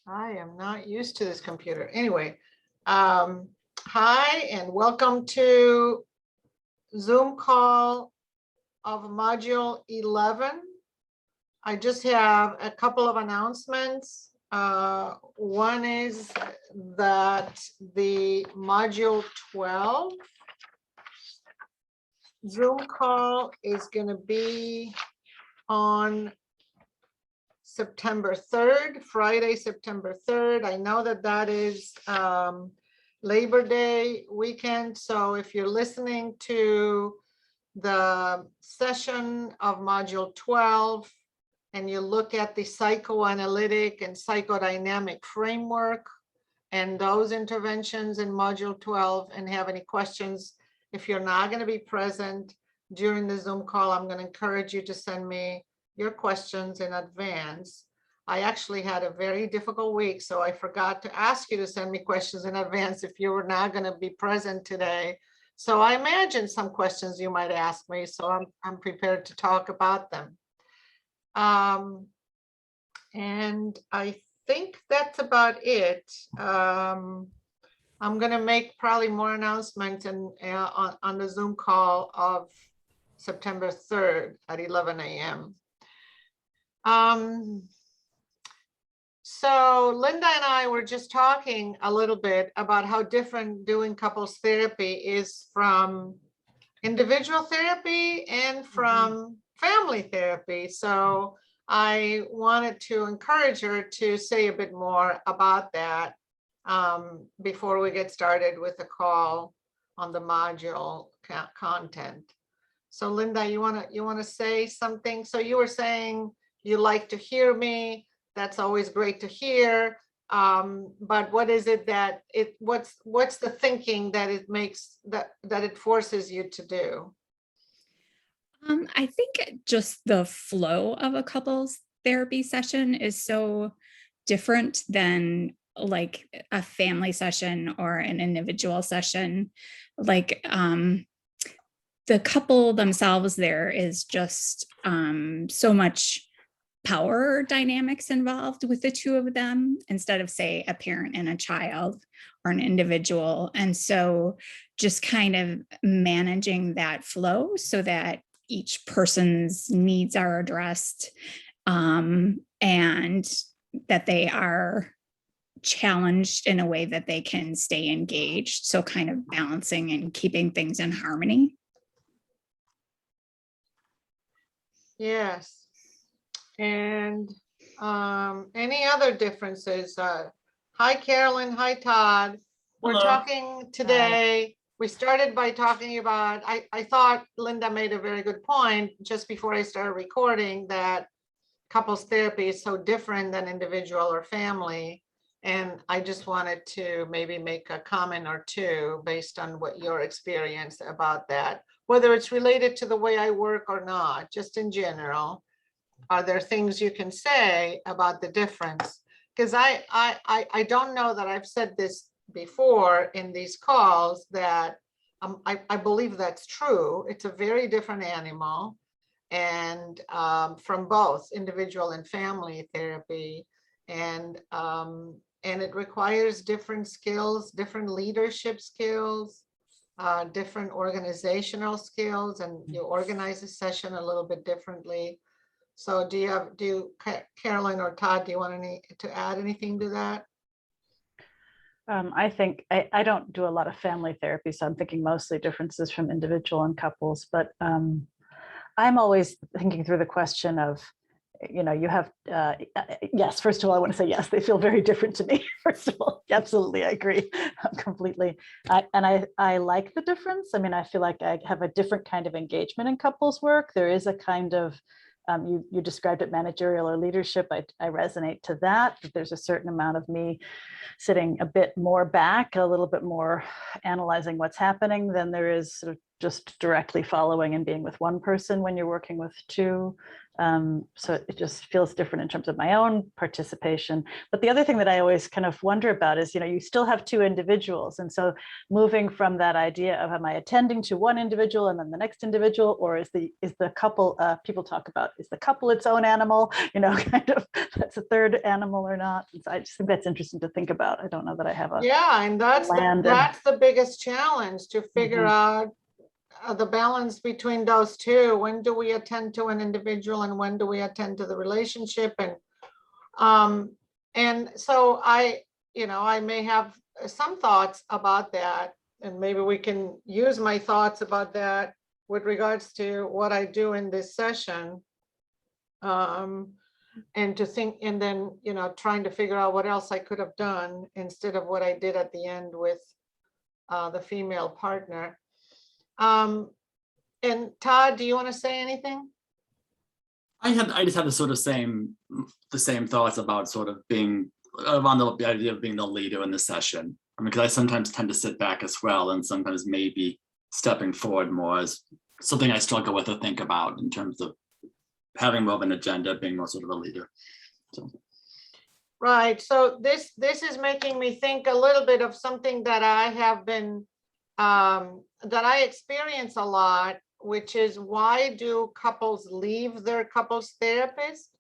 I am not used to this computer. Anyway, hi and welcome to Zoom call of module 11. I just have a couple of announcements. One is that the module 12 Zoom call is going to be on September 3rd, Friday, September 3rd. I know that that is Labor Day weekend. So if you're listening to the session of module 12 and you look at the psychoanalytic and psychodynamic framework and those interventions in module 12 and have any questions, if you're not going to be present during the Zoom call, I'm going to encourage you to send me your questions in advance. I actually had a very difficult week, so I forgot to ask you to send me questions in advance if you were not going to be present today. So I imagine some questions you might ask me, so I'm prepared to talk about them. And I think that's about it. I'm going to make probably more announcements on the Zoom call of September 3rd at 11 a.m. So Linda and I were just talking a little bit about how different doing couples therapy is from individual therapy and from family therapy. So I wanted to encourage her to say a bit more about that before we get started with the call on the module content. So Linda, you want to say something? So you were saying you like to hear me. That's always great to hear. But what is it that what's the thinking that it makes that it forces you to do? I think just the flow of a couples therapy session is so different than like a family session or an individual session. Like the couple themselves, there is just so much power dynamics involved with the two of them instead of, say, a parent and a child or an individual. And so just kind of managing that flow so that each person's needs are addressed and that they are challenged in a way that they can stay engaged. So kind of balancing and keeping things in harmony. Yes. And any other differences? Hi, Carolyn. Hi, Todd. We're Hello. Talking today. We started by talking about, I thought Linda made a very good point just before I started recording that couples therapy is so different than individual or family. And I just wanted to maybe make a comment or two based on what your experience about that, whether it's related to the way I work or not, just in general. Are there things you can say about the difference? Because I don't know that I've said this before in these calls that I believe that's true. It's a very different animal, and from both individual and family therapy, and it requires different skills, different leadership skills, different organizational skills, and you organize a session a little bit differently. So Carolyn or Todd, do you want to add anything to that? I think I don't do a lot of family therapy, so I'm thinking mostly differences from individual and couples, but I'm always thinking through the question of, you have, yes, first of all, I want to say, yes, they feel very different to me. First of all, absolutely, I agree completely. I like the difference. I mean, I feel like I have a different kind of engagement in couples work. There is a kind of, you described it, managerial or leadership. I resonate to that. There's a certain amount of me sitting a bit more back, a little bit more analyzing what's happening than there is sort of just directly following and being with one person when you're working with two. So it just feels different in terms of my own participation. But the other thing that I always kind of wonder about is, you still have two individuals. And so moving from that idea of, am I attending to one individual and then the next individual, or is the couple, people talk about, is the couple its own animal, kind of, that's a third animal or not. And so I just think that's interesting to think about. I don't know that I have a. Yeah, and that's the biggest challenge, to figure out the balance between those two. When do we attend to an individual and when do we attend to the relationship? And so I may have some thoughts about that, and maybe we can use my thoughts about that with regards to what I do in this session. And to think, and then, trying to figure out what else I could have done instead of what I did at the end with the female partner. And Todd, do you want to say anything? I just have the same thoughts about sort of being around the idea of being the leader in the session. I mean, because I sometimes tend to sit back as well, and sometimes maybe stepping forward more is something I struggle with to think about in terms of having more of an agenda, being more sort of a leader. So. Right. So this is making me think a little bit of something that I have been that I experience a lot, which is, why do couples leave their couples therapist?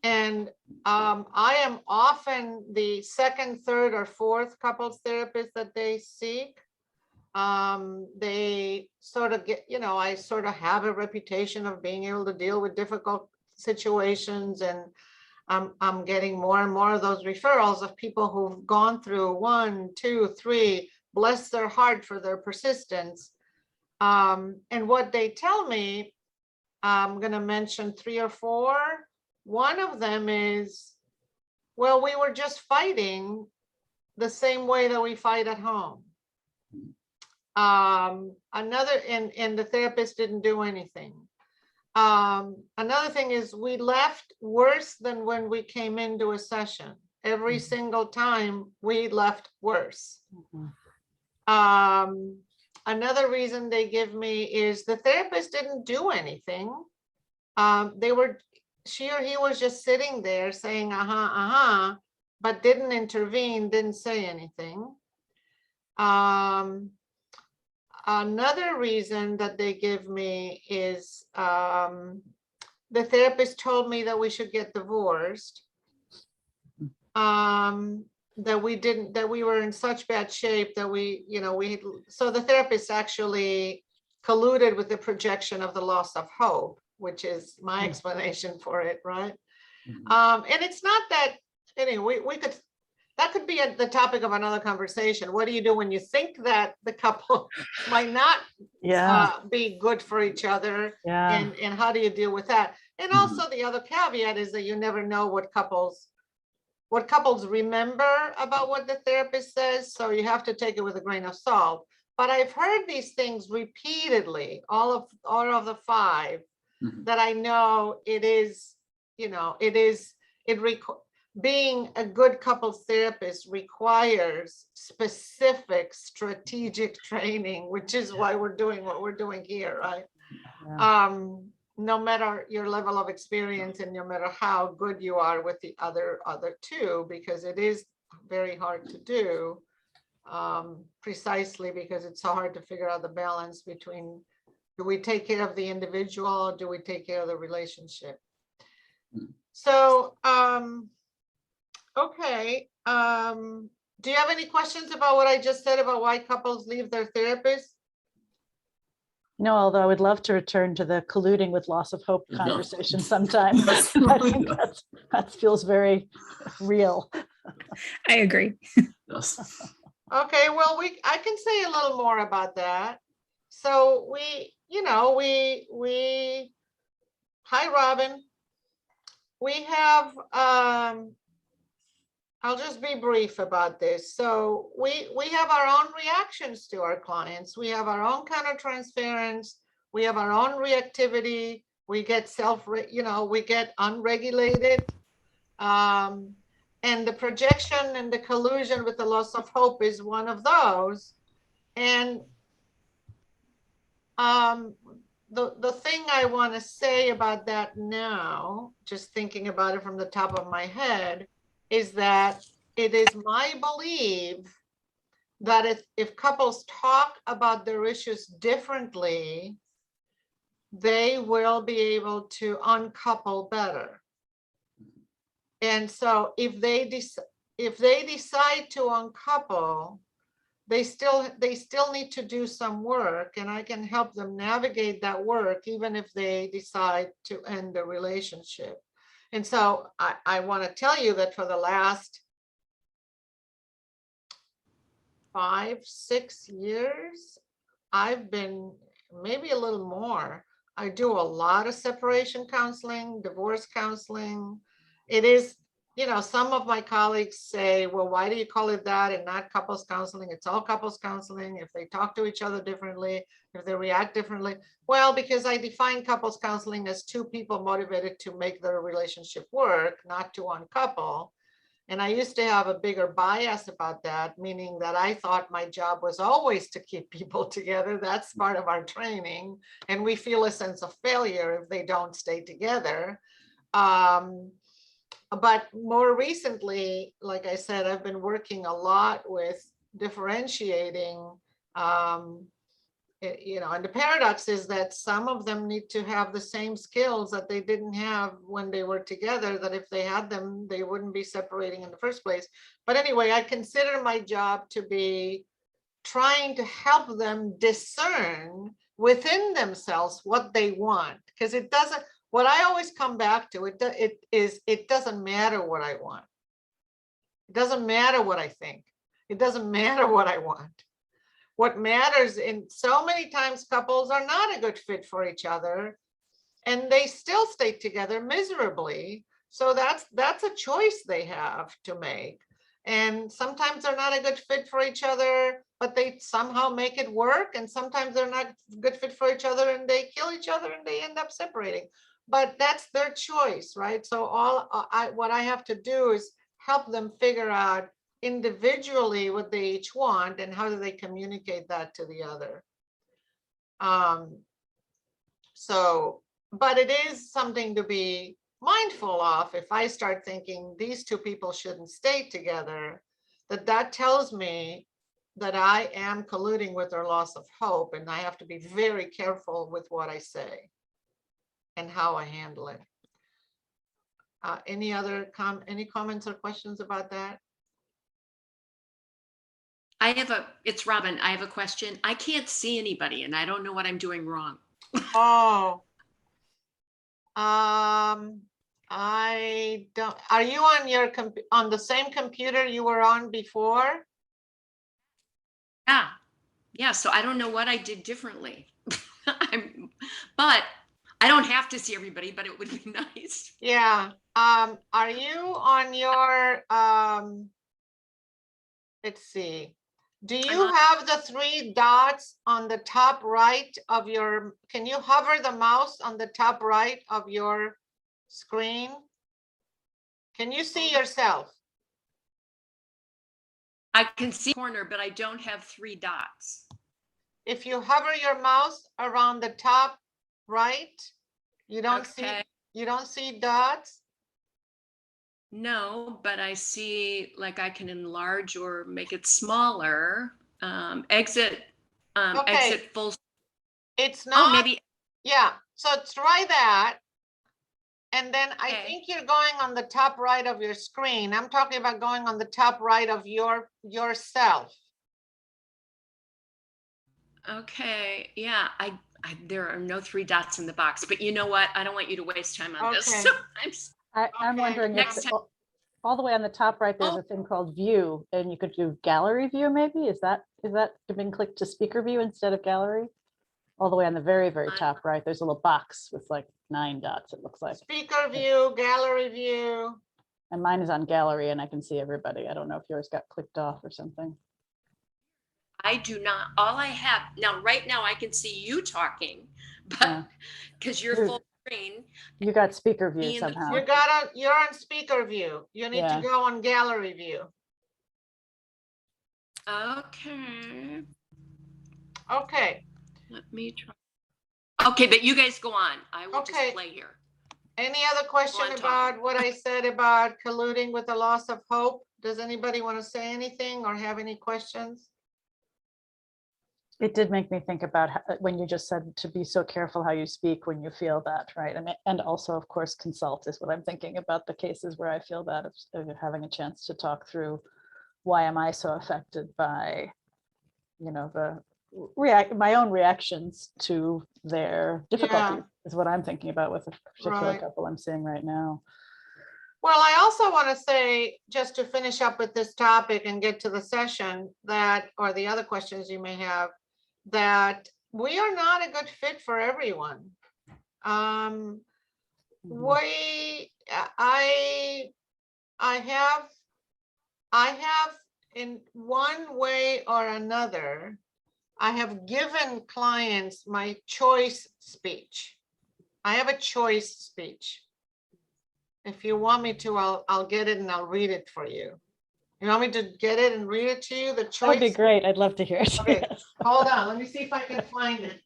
And I am often the second, third, or fourth couples therapist that they seek. They sort of get, I sort of have a reputation of being able to deal with difficult situations, and I'm getting more and more of those referrals of people who've gone through 1, 2, 3, bless their heart for their persistence. And what they tell me, I'm going to mention 3 or 4. One of them is, well, we were just fighting the same way that we fight at home. Another, and the therapist didn't do anything. Another thing is, we left worse than when we came into a session. Every single time we left worse. Another reason they give me is, the therapist didn't do anything. She or he was just sitting there saying, but didn't intervene, didn't say anything. Another reason that they give me is, the therapist told me that we should get divorced. That we were in such bad shape that so the therapist actually colluded with the projection of the loss of hope, which is my explanation for it, right? And it's not that, anyway, that could be the topic of another conversation. What do you do when you think that the couple might not be good for each other? And how do you deal with that? And also the other caveat is that you never know what couples remember about what the therapist says. So you have to take it with a grain of salt. But I've heard these things repeatedly, all of the 5, that I know being a good couples therapist requires specific strategic training, which is why we're doing what we're doing here, right? No matter your level of experience and no matter how good you are with the other 2, because it is very hard to do, precisely because it's so hard to figure out the balance between, do we take care of the individual or do we take care of the relationship? So, okay. Do you have any questions about what I just said about why couples leave their therapist? No, although I would love to return to the colluding with loss of hope conversation sometime. Yes. I think that feels very real. I agree. Yes. Okay, well, I can say a little more about that. So hi, Robin. We have, I'll just be brief about this. So we have our own reactions to our clients. We have our own countertransference. We have our own reactivity. We get we get unregulated. And the projection and the collusion with the loss of hope is one of those. And the thing I want to say about that now, just thinking about it from the top of my head, is that it is my belief that if couples talk about their issues differently, they will be able to uncouple better. And so if they decide to uncouple, they still need to do some work, and I can help them navigate that work even if they decide to end the relationship. And so I want to tell you that for the last 5-6 years, I've been, maybe a little more, I do a lot of separation counseling, divorce counseling. It is, you know, some of my colleagues say, well, why do you call it that and not couples counseling? It's all couples counseling. If they talk to each other differently, if they react differently. Well, because I define couples counseling as two people motivated to make their relationship work, not to uncouple. And I used to have a bigger bias about that, meaning that I thought my job was always to keep people together. That's part of our training. And we feel a sense of failure if they don't stay together. But more recently, like I said, I've been working a lot with differentiating, you know, and the paradox is that some of them need to have the same skills that they didn't have when they were together, that if they had them, they wouldn't be separating in the first place. But anyway, I consider my job to be trying to help them discern within themselves what they want, because it doesn't, what I always come back to, it doesn't matter what I want. It doesn't matter what I think. It doesn't matter what I want. What matters, in so many times couples are not a good fit for each other and they still stay together miserably. So that's a choice they have to make. And sometimes they're not a good fit for each other, but they somehow make it work. And sometimes they're not a good fit for each other and they kill each other and they end up separating. But that's their choice, right? So what I have to do is help them figure out individually what they each want and how do they communicate that to the other. So, but it is something to be mindful of. If I start thinking these two people shouldn't stay together, that tells me that I am colluding with their loss of hope, and I have to be very careful with what I say and how I handle it. Any comments or questions about that? It's Robin. I have a question. I can't see anybody and I don't know what I'm doing wrong. Oh, I don't, are you on your on the same computer you were on before? Yeah. So I don't know what I did differently. But I don't have to see everybody, but it would be nice. Yeah. Are you on your, let's see. Do you have the 3 dots on the top right of your, can you hover the mouse on the top right of your screen? Can you see yourself? I can see corner, but I don't have 3 dots. If you hover your mouse around the top right, you don't see dots? No, but I see like I can enlarge or make it smaller. Exit full. It's not. Maybe. Yeah, so try that. And then I Okay. think you're going on the top right of your screen. I'm talking about going on the top right of yourself. Okay, yeah, there are no 3 dots in the box, but you know what? I don't want you to waste time on this. Okay. So I'm Okay. wondering if Next time. all the way on the top right, there's a thing called view, and you could do gallery view maybe. Is that been clicked to speaker view instead of gallery? All the way on the very, very top right, there's a little box with like 9 dots, it looks like. Speaker view, gallery view. And mine is on gallery and I can see everybody. I don't know if yours got clicked off or something. I do not. All I have now, right now, I can see you talking, but because you're full screen. You got speaker view Me in the somehow. You're on speaker view. You need to go on gallery view. Okay. Okay. Let me try. Okay, but you guys go on. I will just Okay. play here. Any other question on about talking. what I said about colluding with the loss of hope? Does anybody want to say anything or have any questions? It did make me think about when you just said to be so careful how you speak when you feel that, right? And also, of course, consult is what I'm thinking about the cases where I feel that of having a chance to talk through why am I so affected by, my own reactions to their difficulties is what I'm thinking about with a particular Right. couple I'm seeing right now. Well, I also want to say, just to finish up with this topic and get to the session that, or the other questions you may have, that we are not a good fit for everyone. Mhm. I have in one way or another, I have given clients my choice speech. I have a choice speech. If you want me to, I'll get it and I'll read it for you. You want me to get it and read it to you? The That choice. would be great. I'd love to hear it. Okay, Yes. hold on. Let me see if I can find it.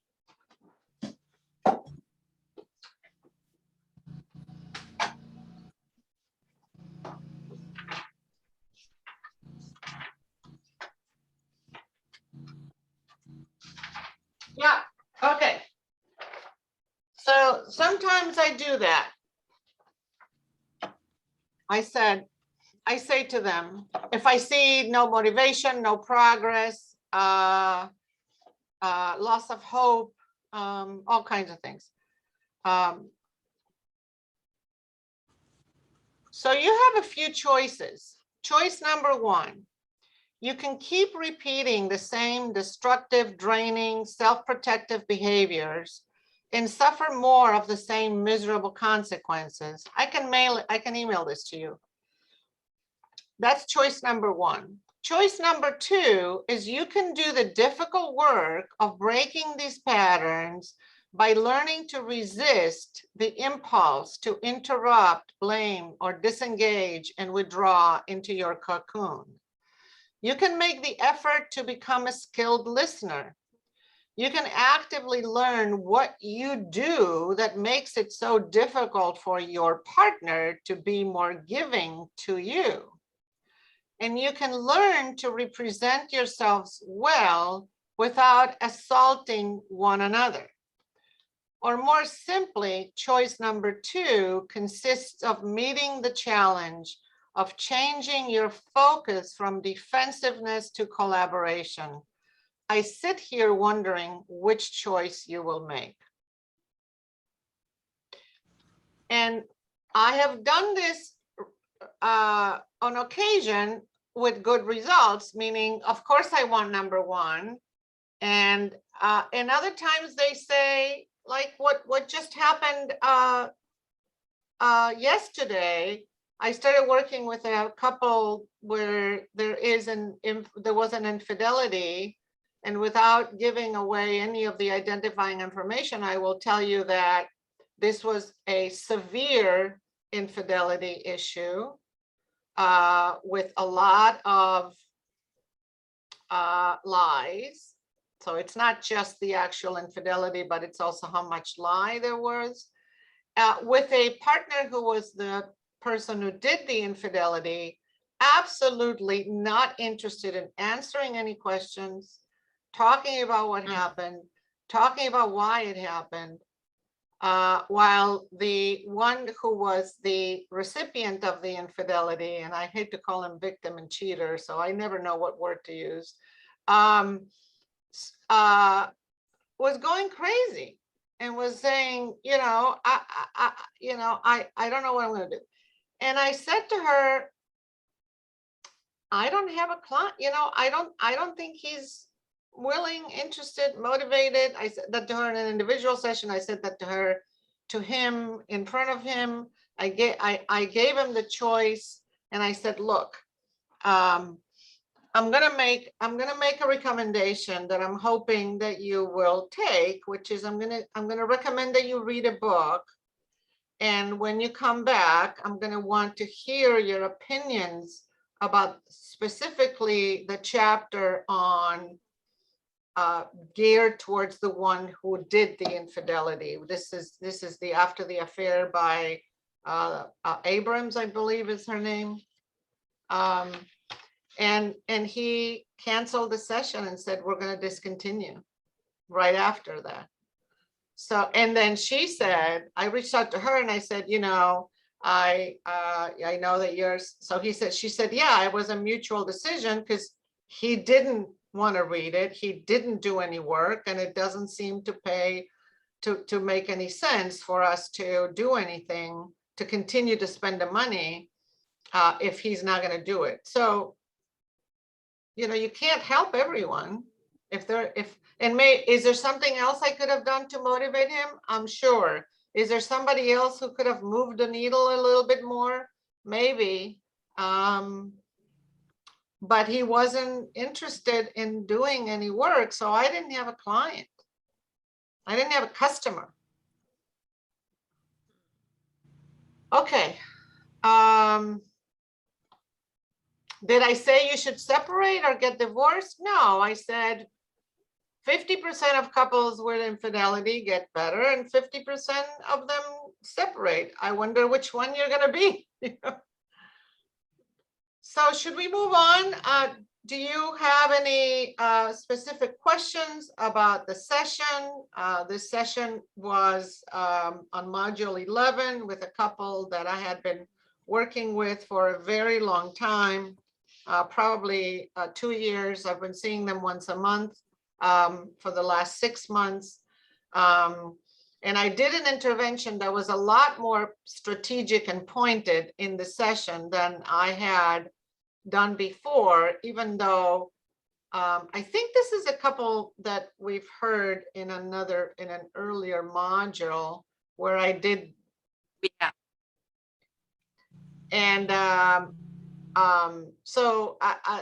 Yeah, okay. So sometimes I do that. I say to them, if I see no motivation, no progress, loss of hope, all kinds of things. So you have a few choices. Choice number one, you can keep repeating the same destructive, draining, self-protective behaviors and suffer more of the same miserable consequences. I can email this to you. That's choice number one. Choice number two is you can do the difficult work of breaking these patterns by learning to resist the impulse to interrupt, blame, or disengage and withdraw into your cocoon. You can make the effort to become a skilled listener. You can actively learn what you do that makes it so difficult for your partner to be more giving to you. And you can learn to represent yourselves well without assaulting one another. Or more simply, choice number two consists of meeting the challenge of changing your focus from defensiveness to collaboration. I sit here wondering which choice you will make. And I have done this on occasion with good results, meaning, of course, I want number one. And other times they say, like what just happened yesterday, I started working with a couple where there was an infidelity, and without giving away any of the identifying information, I will tell you that this was a severe infidelity issue with a lot of lies. So it's not just the actual infidelity, but it's also how much lie there was. With a partner who was the person who did the infidelity, absolutely not interested in answering any questions, talking about what happened, talking about why it happened, while the one who was the recipient of the infidelity, and I hate to call him victim and cheater, so I never know what word to use, was going crazy and was saying, I don't know what I'm going to do. And I said to her, I don't have a client, I don't think he's willing, interested, motivated. I said that to her in an individual session. I said that to him in front of him. I gave him the choice, and I said, look, I'm gonna make a recommendation that I'm hoping that you will take, which is I'm gonna recommend that you read a book. And when you come back, I'm gonna want to hear your opinions about specifically the chapter on geared towards the one who did the infidelity. This is the After the Affair by Abrams, I believe is her name. And he canceled the session and said, we're going to discontinue right after that. So, and then she said, I reached out to her and I said, you know, I know that yours. So she said, yeah, it was a mutual decision because he didn't want to read it. He didn't do any work, and it doesn't seem to make any sense for us to do anything to continue to spend the money if he's not going to do it. So, you know, you can't help everyone. Is there something else I could have done to motivate him? I'm sure. Is there somebody else who could have moved the needle a little bit more? Maybe. But he wasn't interested in doing any work, so I didn't have a client. I didn't have a customer. Okay. Did I say you should separate or get divorced? No, I said 50% of couples with infidelity get better and 50% of them separate. I wonder which one you're going to be. So should we move on? Do you have any specific questions about the session? This session was on module 11 with a couple that I had been working with for a very long time, probably 2 years. I've been seeing them once a month for the last 6 months. And I did an intervention that was a lot more strategic and pointed in the session than I had done before, even though I think this is a couple that we've heard in an earlier module where I did. Yeah. And so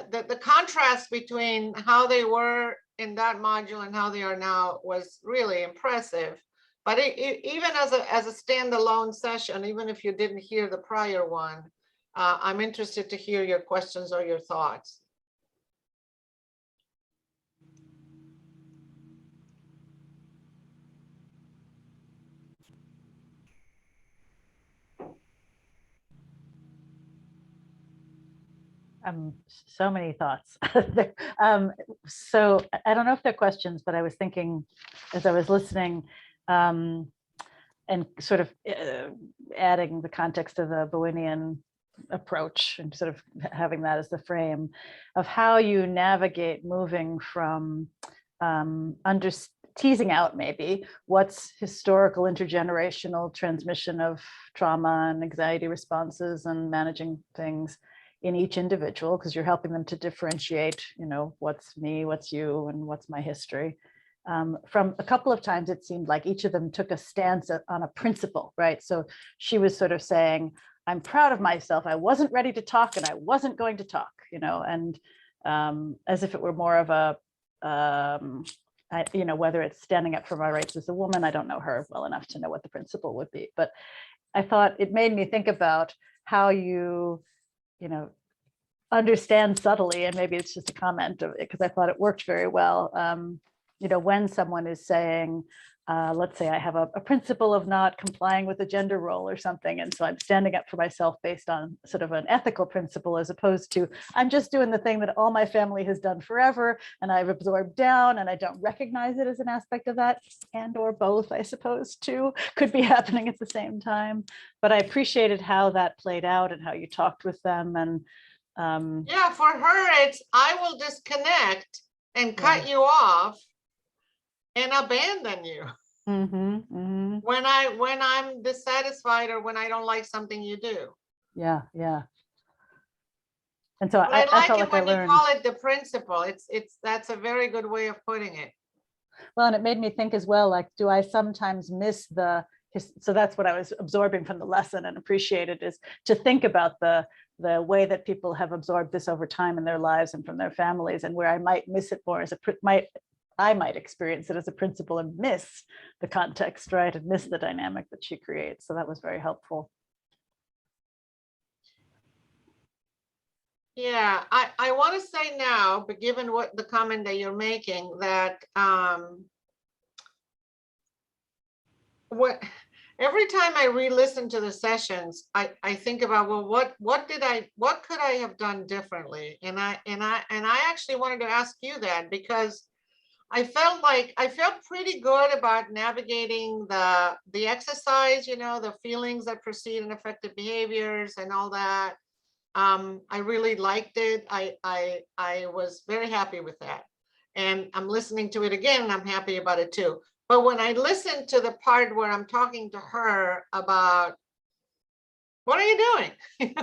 the contrast between how they were in that module and how they are now was really impressive. But even as a standalone session, even if you didn't hear the prior one, I'm interested to hear your questions or your thoughts. So many thoughts. So I don't know if they're questions, but I was thinking as I was listening and sort of adding the context of the Bowenian approach and sort of having that as the frame of how you navigate moving from teasing out maybe what's historical intergenerational transmission of trauma and anxiety responses and managing things in each individual, because you're helping them to differentiate, you know, what's me, what's you, and what's my history. From a couple of times, it seemed like each of them took a stance on a principle, right? So she was sort of saying, I'm proud of myself. I wasn't ready to talk and I wasn't going to talk, you know, and as if it were more of a, you know, whether it's standing up for my rights as a woman, I don't know her well enough to know what the principle would be. But I thought it made me think about how you know, understand subtly, and maybe it's just a comment of it because I thought it worked very well. You know, when someone is saying, let's say I have a principle of not complying with a gender role or something, and so I'm standing up for myself based on sort of an ethical principle, as opposed to I'm just doing the thing that all my family has done forever and I've absorbed down and I don't recognize it as an aspect of that, and or both, I suppose, too, could be happening at the same time. But I appreciated how that played out and how you talked with them. And yeah, for her, it's I will disconnect and cut you off and abandon you when I'm dissatisfied or when I don't like something you do. Yeah. And so I like felt it like when I learned. you call it the principle. That's a very good way of putting it. Well, and it made me think as well, like, do I sometimes miss so that's what I was absorbing from the lesson and appreciated, is to think about the way that people have absorbed this over time in their lives and from their families, and where I might miss it more as I might experience it as a principle and miss the context, right? And miss the dynamic that she creates. So that was very helpful. Yeah, I want to say now, but given what the comment that you're making, that what every time I re-listen to the sessions, I think about, well, what could I have done differently? And I actually wanted to ask you that, because I felt pretty good about navigating the exercise, the feelings that precede and affected behaviors and all that. I really liked it. I was very happy with that. And I'm listening to it again, and I'm happy about it too. But when I listen to the part where I'm talking to her about, what are you doing?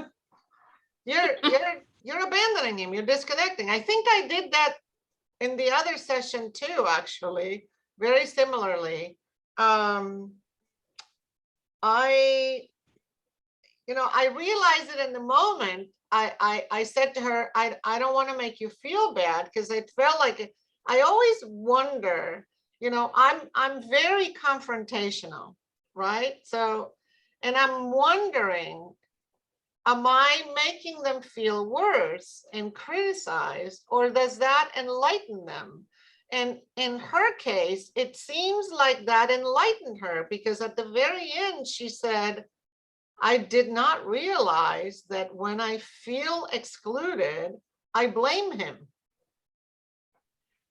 You're abandoning him, you're disconnecting. I think I did that in the other session too, actually, very similarly. I realized it in the moment. I said to her, I don't want to make you feel bad, because it felt like I always wonder, I'm very confrontational, right? So, and I'm wondering, am I making them feel worse and criticized, or does that enlighten them? And in her case, it seems like that enlightened her, because at the very end, she said, I did not realize that when I feel excluded, I blame him.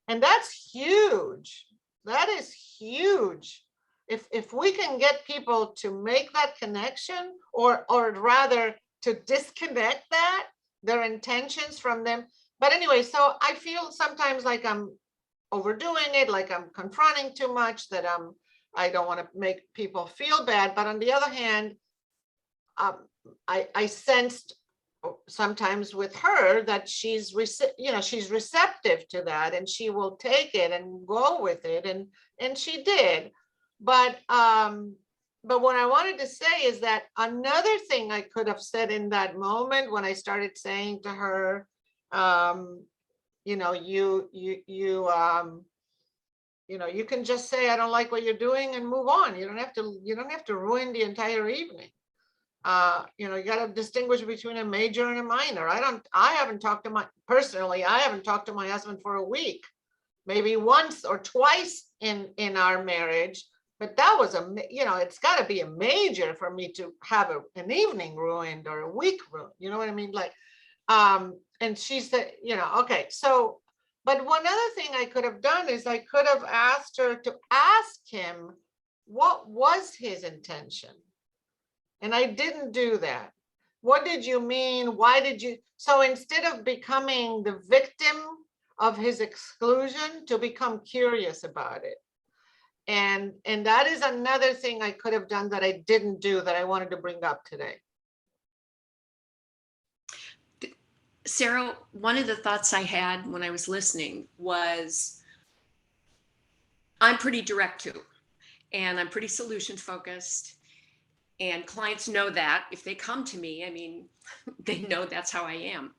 And that's huge. That is huge. If we can get people to make that connection, or rather to disconnect their intentions from them. But anyway, so I feel sometimes like I'm overdoing it, like I'm confronting too much, that I don't want to make people feel bad. But on the other hand, I sensed sometimes with her that she's receptive to that, and she will take it and go with it, and she did. But what I wanted to say is that another thing I could have said in that moment, when I started saying to her, you can just say, I don't like what you're doing, and move on. You don't have to ruin the entire evening. You got to distinguish between a major and a minor. I haven't talked to my husband for a week, maybe once or twice in our marriage, but that was it's got to be a major for me to have an evening ruined or a week ruined. You know what I mean? Like, and she said, okay, so, but one other thing I could have done is I could have asked her to ask him, what was his intention? And I didn't do that. What did you mean? Why did you? So instead of becoming the victim of his exclusion, to become curious about it. And that is another thing I could have done that I didn't do, that I wanted to bring up today. Sarah, one of the thoughts I had when I was listening was, I'm pretty direct too, and I'm pretty solution focused. And clients know that if they come to me, I mean, they know that's how I am.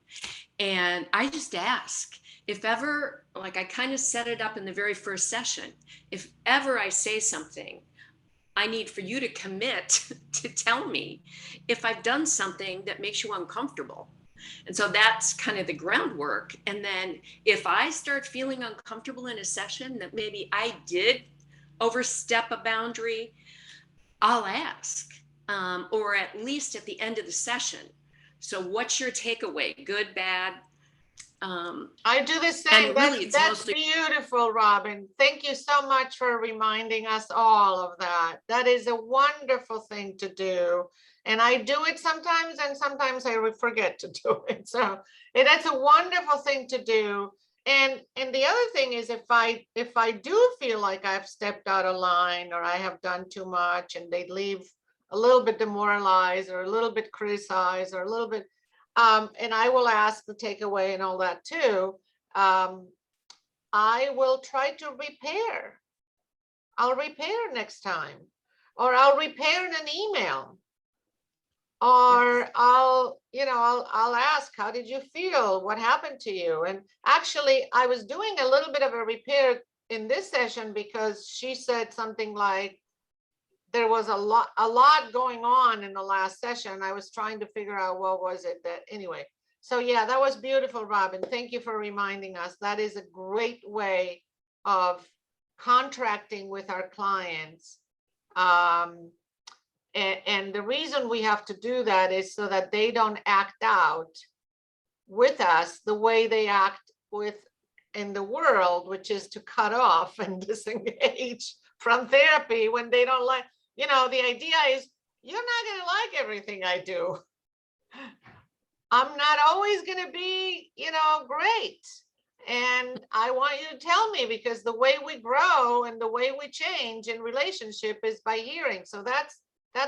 And I just ask, if ever, like I kind of set it up in the very first session, if ever I say something, I need for you to commit to tell me if I've done something that makes you uncomfortable. And so that's kind of the groundwork. And then if I start feeling uncomfortable in a session that maybe I did overstep a boundary, I'll ask. Or at least at the end of the session. So what's your takeaway? Good, bad? I do the same. Really, That's mostly beautiful, Robin. Thank you so much for reminding us all of that. That is a wonderful thing to do. And I do it sometimes, and sometimes I forget to do it. So that's a wonderful thing to do. And the other thing is, if I do feel like I've stepped out of line, or I have done too much, and they leave a little bit demoralized, or a little bit criticized, or a little bit, and I will ask the takeaway and all that too. I will try to repair. I'll repair next time, or I'll repair in an email, or I'll ask, how did you feel? What happened to you? And actually, I was doing a little bit of a repair in this session, because she said something like, there was a lot going on in the last session. I was trying to figure out what was it that, anyway. So yeah, that was beautiful, Robin. Thank you for reminding us. That is a great way of contracting with our clients. And the reason we have to do that is so that they don't act out with us the way they act with in the world, which is to cut off and disengage from therapy when they don't like, the idea is you're not going to like everything I do. I'm not always going to be, great. And I want you to tell me, because the way we grow and the way we change in relationship is by hearing. So that's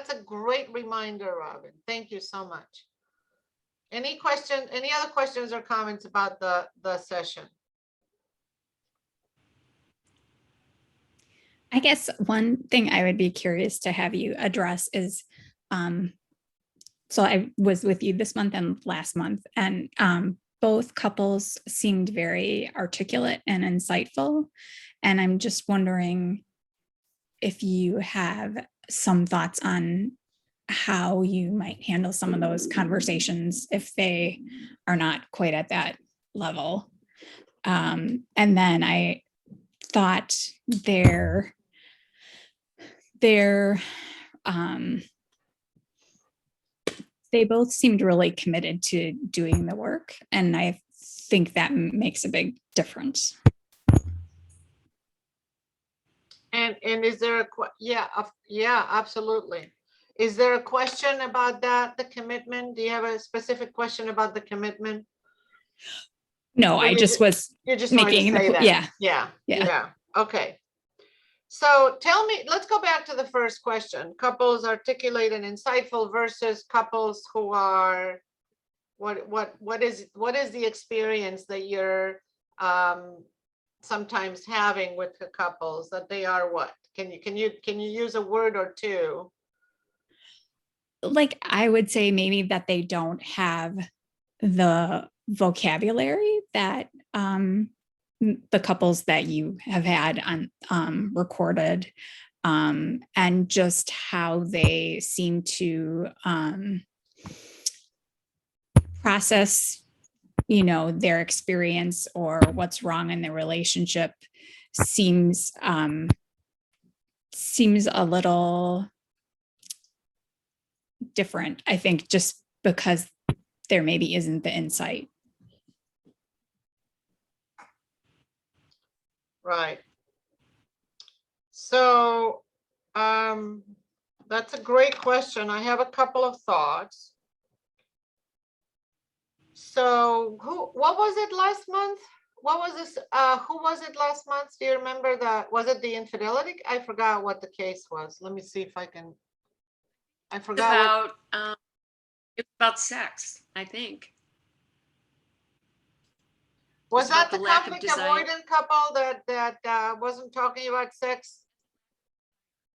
a great reminder, Robin. Thank you so much. Any other questions or comments about the session? I guess one thing I would be curious to have you address is, so I was with you this month and last month, and both couples seemed very articulate and insightful. And I'm just wondering if you have some thoughts on how you might handle some of those conversations if they are not quite at that level. And then I thought they both seemed really committed to doing the work, and I think that makes a big difference. And is there yeah, absolutely. Is there a question about that, the commitment? Do you have a specific question about the commitment? No, Or I just was you just wanted to making say that. yeah. Yeah. Okay. So tell me, let's go back to the first question. Couples articulate and insightful versus couples who are, what is the experience that you're sometimes having with the couples, that they are what? Can you use a word or two? Like, I would say maybe that they don't have the vocabulary that the couples that you have had on recorded, and just how they seem to process, their experience or what's wrong in their relationship seems a little different, I think, just because there maybe isn't the insight. Right. So that's a great question. I have a couple of thoughts. So what was it last month? What was this? Who was it last month? Do you remember that? Was it the infidelity? I forgot what the case was. Let me see if I can. I forgot. It's about sex, I think. Was It's that about the the lack of conflict desire. avoidant couple that wasn't talking about sex?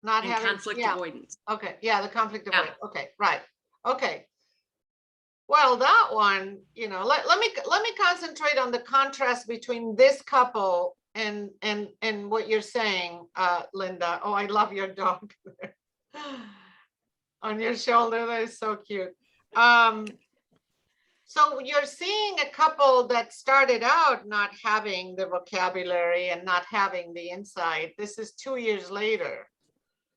Not And having, conflict yeah. avoidance. Okay, yeah, the conflict Yeah. avoidant. Okay, right. Okay. Well, that one, let me concentrate on the contrast between this couple and what you're saying, Linda. Oh, I love your dog on your shoulder. That is so cute. So you're seeing a couple that started out not having the vocabulary and not having the insight. This is 2 years later.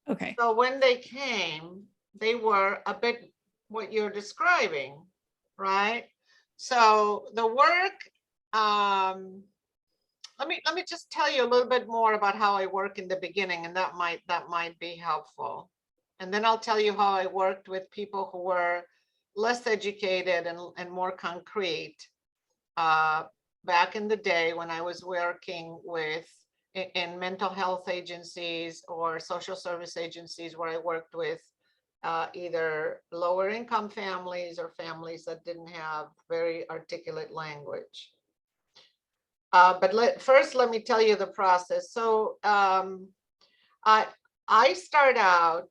Okay. So when they came, they were a bit what you're describing, right? So the work, let me just tell you a little bit more about how I work in the beginning, and that might be helpful. And then I'll tell you how I worked with people who were less educated and more concrete back in the day when I was working with in mental health agencies or social service agencies, where I worked with either lower income families or families that didn't have very articulate language. But first, let me tell you the process. So I start out,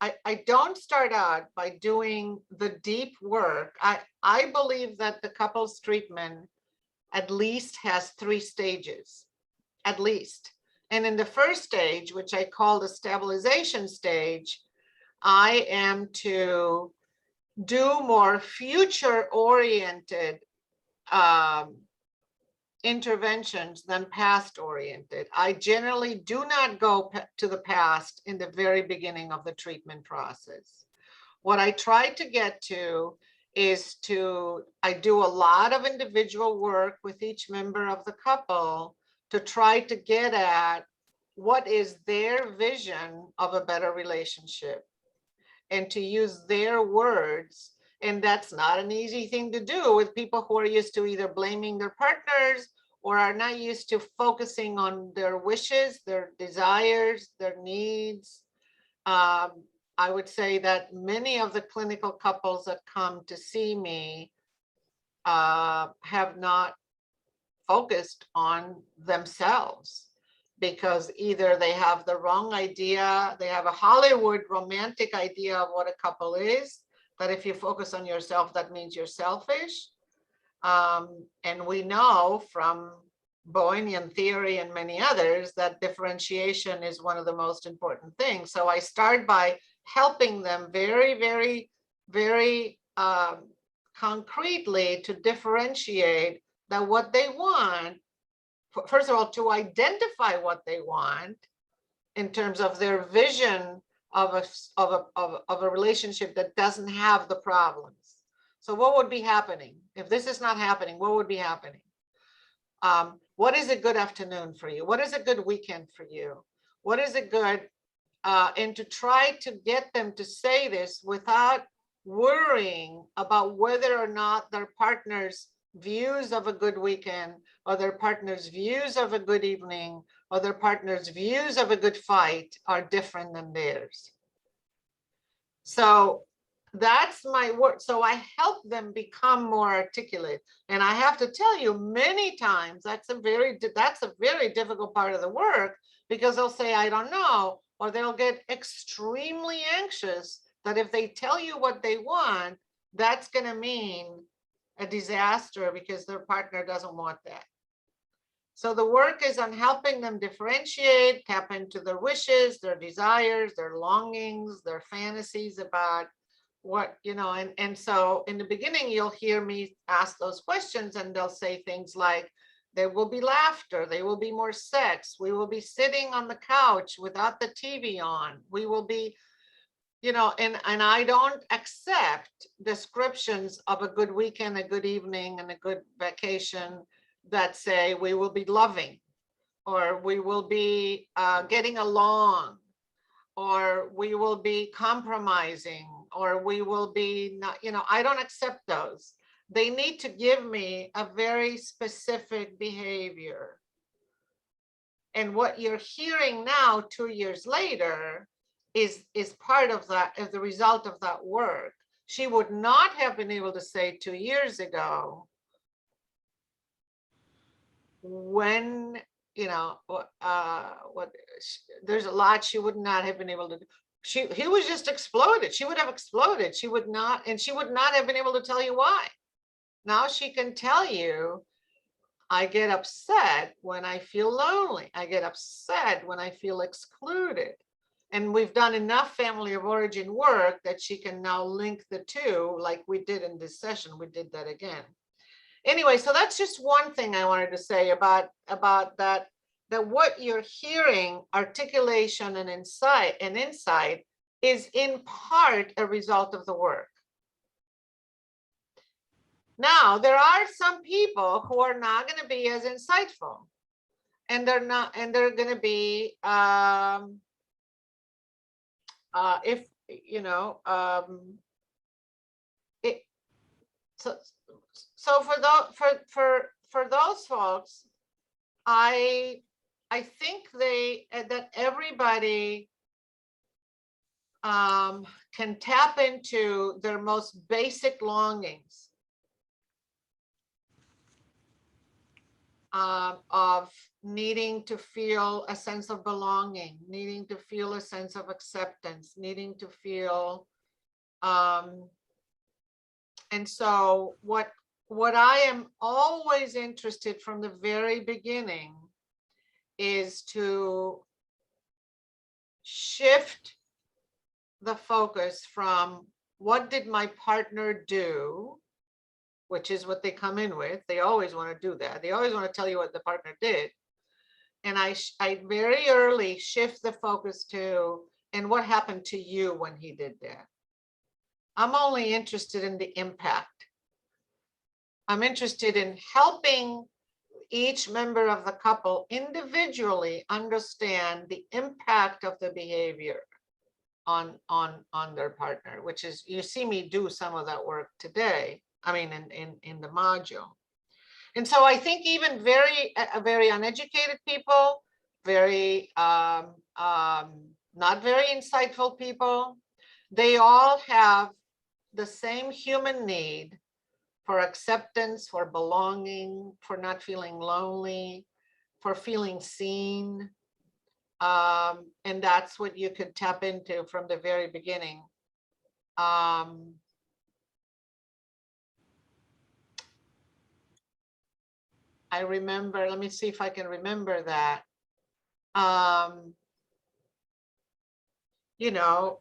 I don't start out by doing the deep work. I believe that the couples treatment at least has 3 stages, at least. And in the first stage, which I call the stabilization stage, I am to do more future-oriented interventions than past-oriented. I generally do not go to the past in the very beginning of the treatment process. What I try to get to is I do a lot of individual work with each member of the couple to try to get at what is their vision of a better relationship and to use their words. And that's not an easy thing to do with people who are used to either blaming their partners or are not used to focusing on their wishes, their desires, their needs. I would say that many of the clinical couples that come to see me have not focused on themselves because either they have the wrong idea, they have a Hollywood romantic idea of what a couple is, that if you focus on yourself, that means you're selfish. And we know from Bohemian theory and many others that differentiation is one of the most important things. So I start by helping them very, very, very concretely to differentiate that what they want, first of all, to identify what they want in terms of their vision of a relationship that doesn't have the problems. So what would be happening? If this is not happening, what would be happening? What is a good afternoon for you? What is a good weekend for you? What is a good, and to try to get them to say this without worrying about whether or not their partner's views of a good weekend or their partner's views of a good evening or their partner's views of a good fight are different than theirs. So that's my work. So I help them become more articulate. And I have to tell you, many times that's a very difficult part of the work, because they'll say, I don't know, or they'll get extremely anxious that if they tell you what they want, that's going to mean a disaster because their partner doesn't want that. So the work is on helping them differentiate, tap into their wishes, their desires, their longings, their fantasies about what, you know, and so in the beginning, you'll hear me ask those questions and they'll say things like, there will be laughter, there will be more sex, we will be sitting on the couch without the TV on, we will be, you know, and I don't accept descriptions of a good weekend, a good evening, and a good vacation that say we will be loving, or we will be getting along, or we will be compromising, or we will be not, you know, I don't accept those. They need to give me a very specific behavior. And what you're hearing now, 2 years later, is part of that, as the result of that work. She would not have been able to say 2 years ago, when, you know, there's a lot she would not have been able to do. He was just exploded. She would have exploded. She would not, and she would not have been able to tell you why. Now she can tell you, I get upset when I feel lonely. I get upset when I feel excluded. And we've done enough family of origin work that she can now link the two, like we did in this session. We did that again. Anyway, so that's just one thing I wanted to say about that what you're hearing, articulation and insight is in part a result of the work. Now, there are some people who are not going to be as insightful, and they're going to be, if, you know, so for those folks, I think that everybody can tap into their most basic longings of needing to feel a sense of belonging, needing to feel a sense of acceptance, needing to feel, and so what I am always interested from the very beginning is to shift the focus from what did my partner do? Which is what they come in with. They always want to do that. They always want to tell you what the partner did. And I very early shift the focus to, and what happened to you when he did that? I'm only interested in the impact. I'm interested in helping each member of the couple individually understand the impact of the behavior on their partner, which is, you see me do some of that work today. I mean, in the module. And so I think even very uneducated people, very not very insightful people, they all have the same human need for acceptance, for belonging, for not feeling lonely, for feeling seen. And that's what you could tap into from the very beginning. I remember, let me see if I can remember that. You know,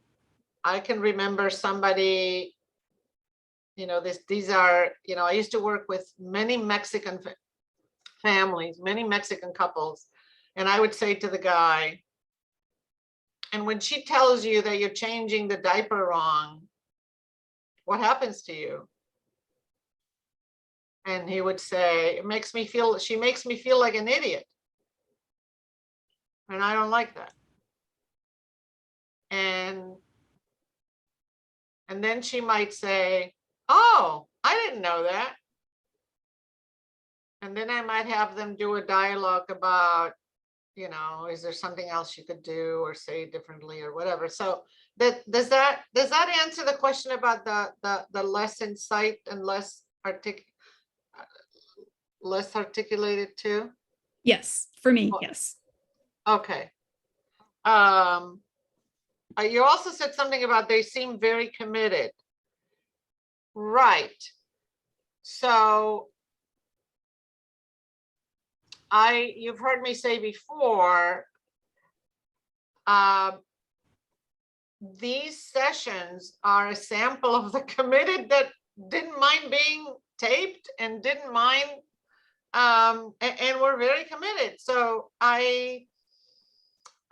I can remember somebody, you know, these are, you know, I used to work with many Mexican families, many Mexican couples. And I would say to the guy, and when she tells you that you're changing the diaper wrong, what happens to you? And he would say, it makes me feel, she makes me feel like an idiot. And I don't like that. And then she might say, oh, I didn't know that. And then I might have them do a dialogue about, you know, is there something else you could do or say differently or whatever. So does that answer the question about the less insight and less articulated too? Yes, for me, yes. Okay. You also said something about they seem very committed. Right. So you've heard me say before, these sessions are a sample of the committed that didn't mind being taped and didn't mind, and were very committed. So I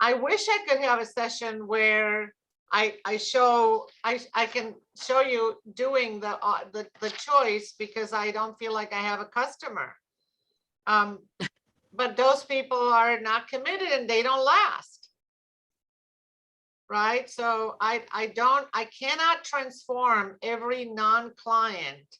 wish I could have a session where I can show you doing the choice, because I don't feel like I have a customer. But those people are not committed and they don't last. Right? So I cannot transform every non-client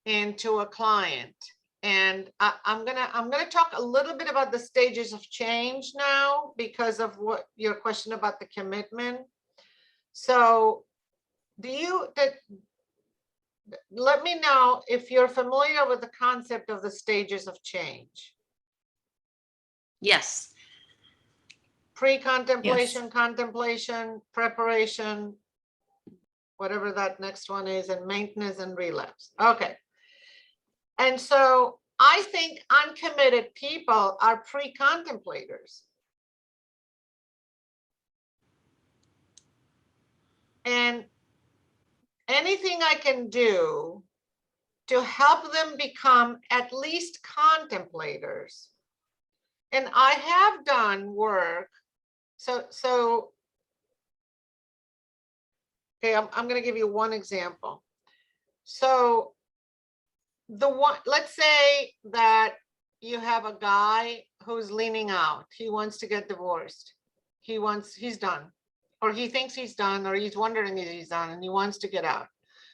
into a client. And I'm gonna talk a little bit about the stages of change now, because of what your question about the commitment. So let me know if you're familiar with the concept of the stages of change. Yes. Pre-contemplation, contemplation, preparation, whatever that next one is, and maintenance and relapse. Okay. And so I think uncommitted people are pre-contemplators. And anything I can do to help them become at least contemplators. And I have done work. So okay, I'm going to give you one example. So let's say that you have a guy who's leaning out. He wants to get divorced. He's done, or he thinks he's done, or he's wondering if he's done, and he wants to get out.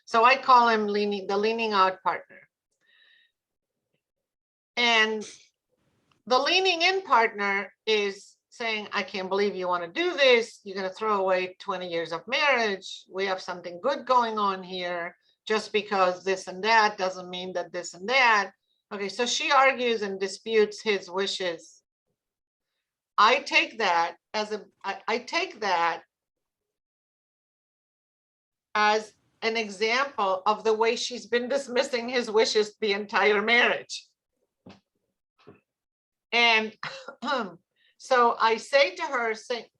So I call him the leaning out partner. And the leaning in partner is saying, I can't believe you want to do this. You're going to throw away 20 years of marriage. We have something good going on here. Just because this and that doesn't mean that this and that. Okay, so she argues and disputes his wishes. I take that as an example of the way she's been dismissing his wishes the entire marriage. And so I say to her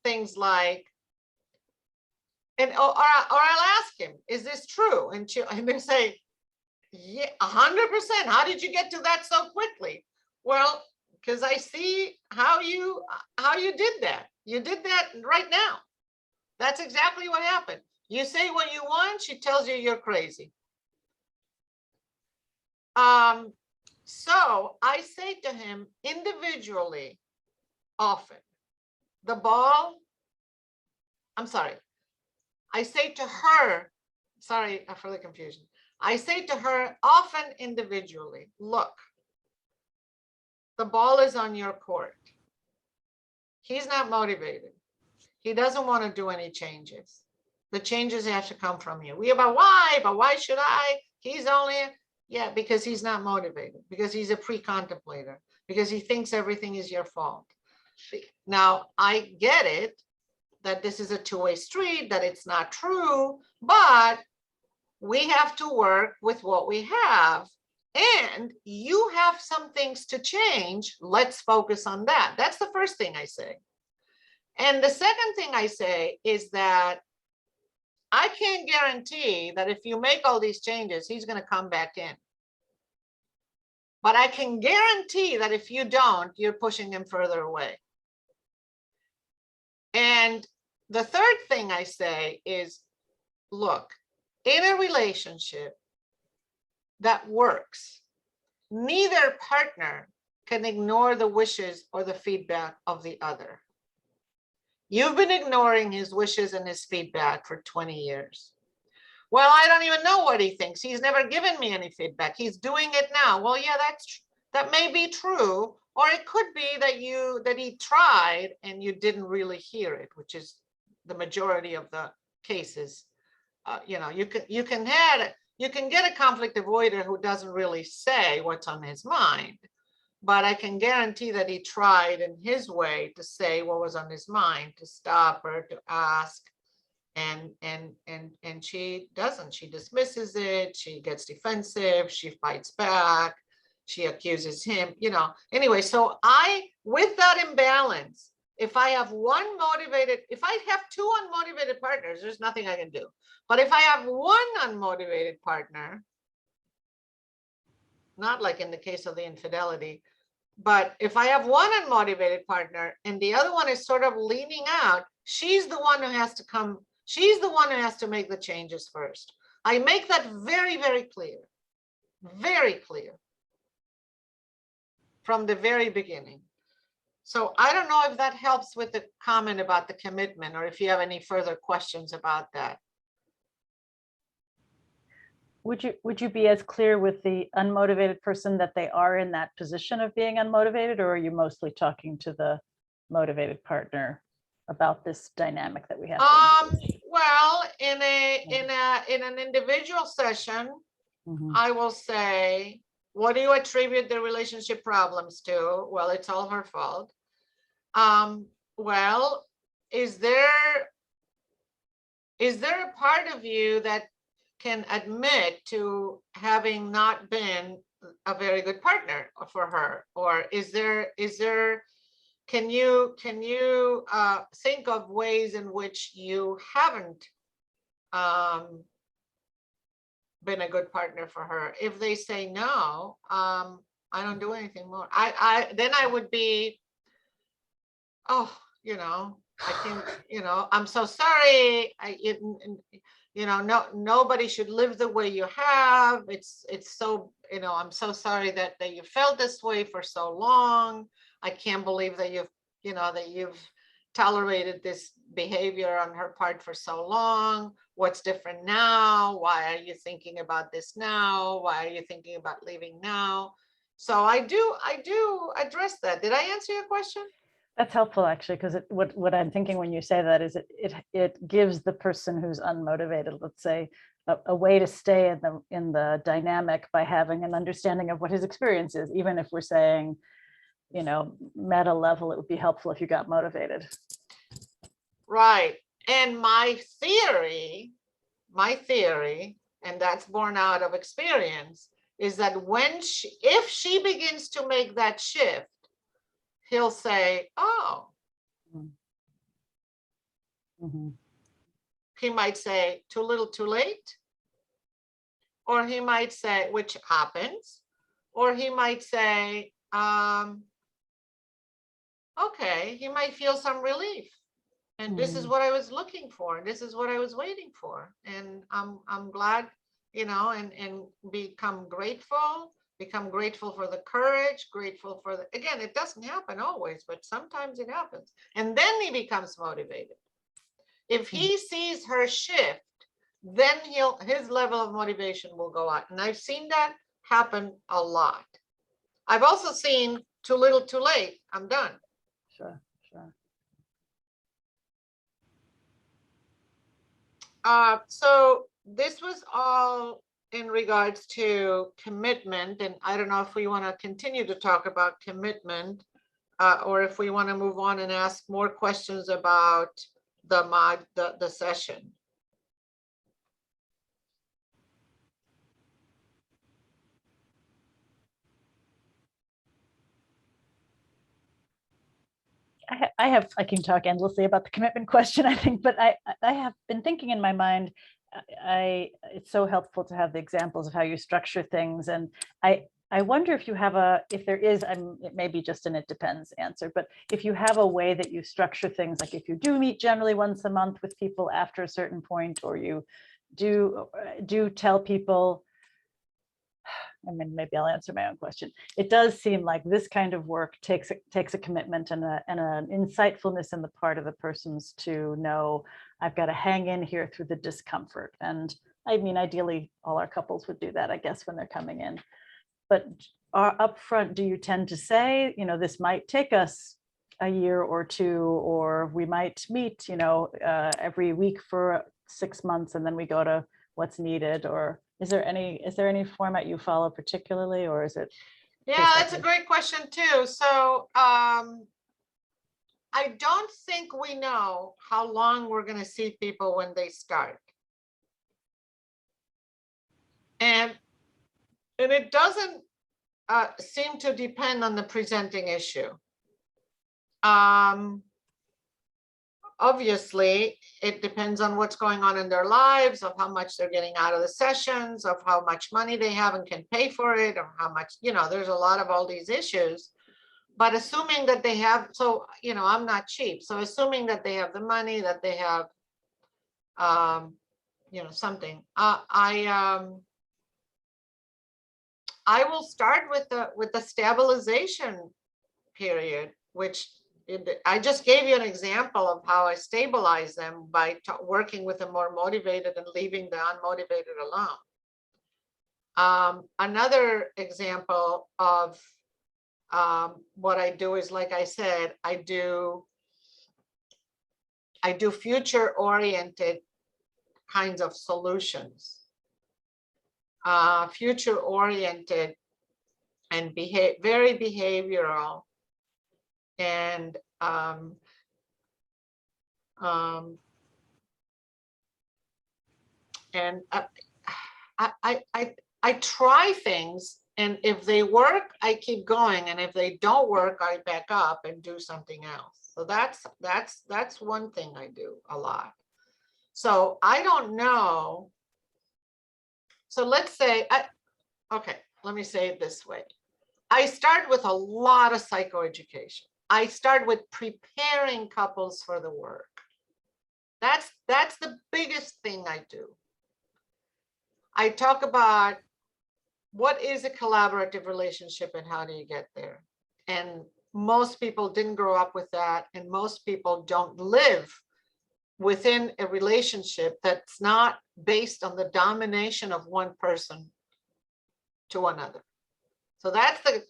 things like, And or I'll ask him, is this true? And they say, yeah, 100%. How did you get to that so quickly? Well, because I see how you did that. You did that right now. That's exactly what happened. You say what you want, she tells you you're crazy. So I say to him individually, often, the ball, I'm sorry, I say to her, sorry for the confusion. I say to her often individually, look, the ball is on your court. He's not motivated. He doesn't want to do any changes. The changes have to come from you. But why should I? He's only, yeah, because he's not motivated, because he's a pre-contemplator, because he thinks everything is your fault. Now, I get it, that this is a two-way street, that it's not true, but we have to work with what we have. And you have some things to change. Let's focus on that. That's the first thing I say. And the second thing I say is that I can't guarantee that if you make all these changes, he's going to come back in. But I can guarantee that if you don't, you're pushing him further away. And the third thing I say is, look, in a relationship that works, neither partner can ignore the wishes or the feedback of the other. You've been ignoring his wishes and his feedback for 20 years. Well, I don't even know what he thinks. He's never given me any feedback. He's doing it now. Well, yeah, that may be true. Or it could be that he tried and you didn't really hear it, which is the majority of the cases. You know, you can get a conflict avoider who doesn't really say what's on his mind, but I can guarantee that he tried in his way to say what was on his mind, to stop her, to ask, and she doesn't. She dismisses it. She gets defensive. She fights back. She accuses him. You know. Anyway, so with that imbalance, if I have if I have two unmotivated partners, there's nothing I can do. But if I have one unmotivated partner, not like in the case of the infidelity, but if I have one unmotivated partner and the other one is sort of leaning out, she's the one who has to come. She's the one who has to make the changes first. I make that very, very clear from the very beginning. So I don't know if that helps with the comment about the commitment, or if you have any further questions about that. Would you be as clear with the unmotivated person that they are in that position of being unmotivated, or are you mostly talking to the motivated partner about this dynamic that we have? Well, in an individual session, I will say, what do you attribute the relationship problems to? Well, it's all her fault. Well, is there a part of you that can admit to having not been a very good partner for her? Or can you think of ways in which you haven't been a good partner for her? If they say no, I don't do anything more. Then I would be, oh, you know, I think, you know, I'm so sorry. No, nobody should live the way you have. It's so, you know, I'm so sorry that you felt this way for so long. I can't believe that you've tolerated this behavior on her part for so long. What's different now? Why are you thinking about this now? Why are you thinking about leaving now? So I do address that. Did I answer your question? That's helpful, actually, because what I'm thinking when you say that is it gives the person who's unmotivated, let's say, a way to stay in the dynamic by having an understanding of what his experience is, even if we're saying, you know, meta level, it would be helpful if you got motivated. Right. And my theory, and that's born out of experience, is that if she begins to make that shift, he'll say, oh, he might say too little, too late. Or he might say, which happens, or he might say, okay, he might feel some relief. And this is what I was looking for. This is what I was waiting for. And I'm glad, you know, and become grateful for the courage, grateful for the, again, it doesn't happen always, but sometimes it happens. And then he becomes motivated. If he sees her shift, then his level of motivation will go out. And I've seen that happen a lot. I've also seen too little, too late. I'm done. Sure, sure. So this was all in regards to commitment, and I don't know if we want to continue to talk about commitment, or if we want to move on and ask more questions about the session. I can talk endlessly about the commitment question, I think, but I have been thinking in my mind, it's so helpful to have the examples of how you structure things. And I wonder if you have if there is, it may be just an it depends answer, but if you have a way that you structure things, like if you do meet generally once a month with people after a certain point, or you do tell people, I mean, maybe I'll answer my own question. It does seem like this kind of work takes a commitment and an insightfulness in the part of the persons to know, I've got to hang in here through the discomfort. And I mean, ideally, all our couples would do that, I guess, when they're coming in. But up front, do you tend to say, you know, this might take us a year or two, or we might meet, you know, every week for 6 months, and then we go to what's needed? Or is there any format you follow particularly, or is it? Yeah, that's a great question too. So I don't think we know how long we're going to see people when they start. And it doesn't seem to depend on the presenting issue. Obviously, it depends on what's going on in their lives, of how much they're getting out of the sessions, of how much money they have and can pay for it, or how much, you know, there's a lot of all these issues. But assuming that they have, so, you know, I'm not cheap. So assuming that they have the money, that they have, you know, something, I will start with the stabilization period, which I just gave you an example of how I stabilize them by working with the more motivated and leaving the unmotivated alone. Another example of what I do is, like I said, I do future-oriented kinds of solutions. Future-oriented and very behavioral, and I try things, and if they work, I keep going, and if they don't work, I back up and do something else. So that's one thing I do a lot. So I don't know. So let's say, okay, let me say it this way. I start with a lot of psychoeducation. I start with preparing couples for the work. That's the biggest thing I do. I talk about what is a collaborative relationship and how do you get there? And most people didn't grow up with that, and most people don't live within a relationship that's not based on the domination of one person to another. So that's the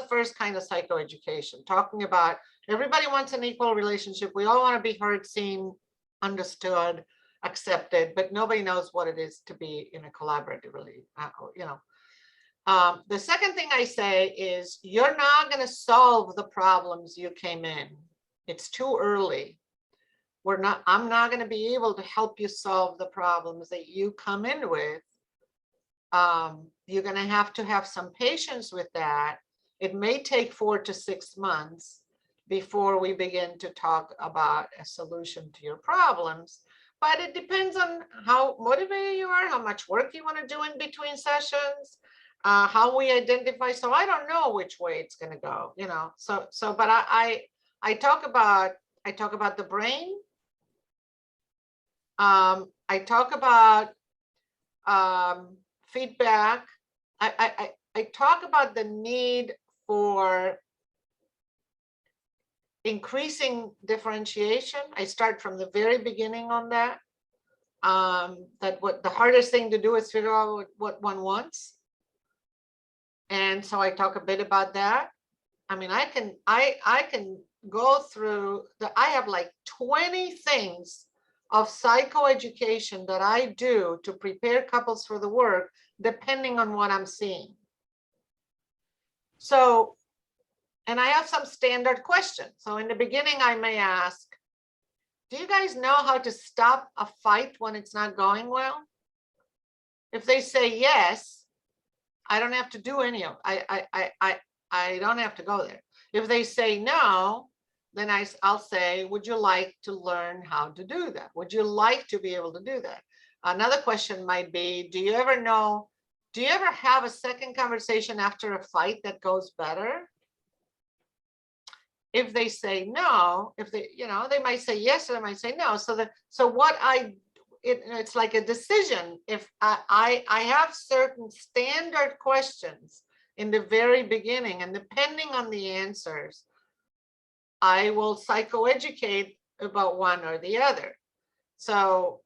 first kind of psychoeducation, talking about everybody wants an equal relationship. We all want to be heard, seen, understood, accepted, but nobody knows what it is to be in a collaborative relationship, you know. The second thing I say is, you're not going to solve the problems you came in. It's too early. I'm not going to be able to help you solve the problems that you come in with. You're going to have some patience with that. It may take 4 to 6 months before we begin to talk about a solution to your problems. but it depends on how motivated you are, how much work you want to do in between sessions, how we identify. So I don't know which way it's going to go, you know. But I talk about the brain. I talk about feedback. I talk about the need for increasing differentiation. I start from the very beginning on that. That what the hardest thing to do is figure out what one wants. And so I talk a bit about that. I mean, I can go through I have like 20 things of psychoeducation that I do to prepare couples for the work, depending on what I'm seeing. So, and I have some standard questions. So in the beginning, I may ask, do you guys know how to stop a fight when it's not going well? If they say yes, I don't have to do any of I don't have to go there. If they say no, then I'll say, would you like to learn how to do that? Would you like to be able to do that? Another question might be, do you ever have a second conversation after a fight that goes better? If they say no, they might say yes, or they might say no. It's like a decision. If I have certain standard questions in the very beginning, and depending on the answers, I will psychoeducate about one or the other. So,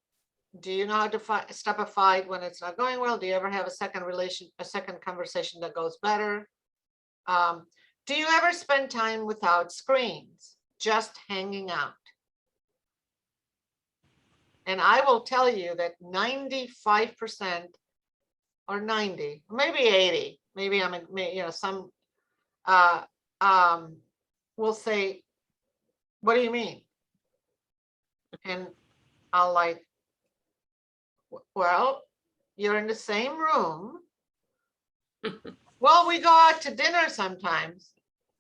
do you know how to stop a fight when it's not going well? Do you ever have a second conversation that goes better? Do you ever spend time without screens, just hanging out? And I will tell you that 95% or 90, maybe 80, maybe some will say, what do you mean? And I'll like, well, you're in the same room. Well, we go out to dinner sometimes.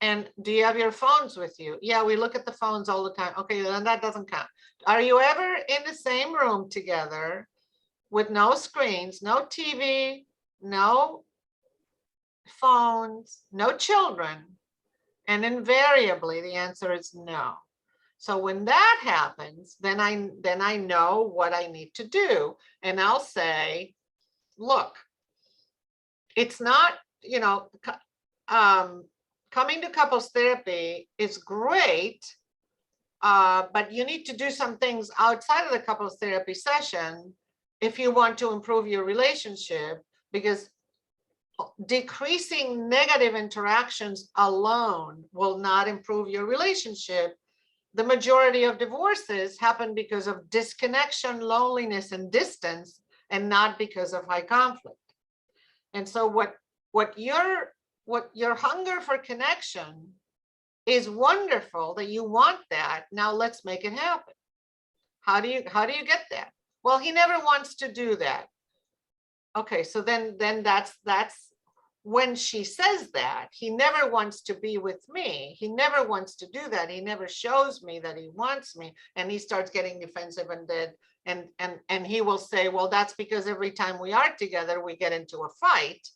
And do you have your phones with you? Yeah, we look at the phones all the time. Okay, then that doesn't count. Are you ever in the same room together with no screens, no TV, no phones, no children? And invariably the answer is no. So when that happens, then I know what I need to do. And I'll say, look, it's not, coming to couples therapy is great, but you need to do some things outside of the couples therapy session if you want to improve your relationship, because decreasing negative interactions alone will not improve your relationship. The majority of divorces happen because of disconnection, loneliness, and distance, and not because of high conflict. And so what your hunger for connection is wonderful, that you want that. Now let's make it happen. How do you get that? Well, he never wants to do that. Okay, so then that's when she says that, he never wants to be with me. He never wants to do that. He never shows me that he wants me, and he starts getting defensive and dead. And he will say, well, that's because every time we are together, we get into a fight.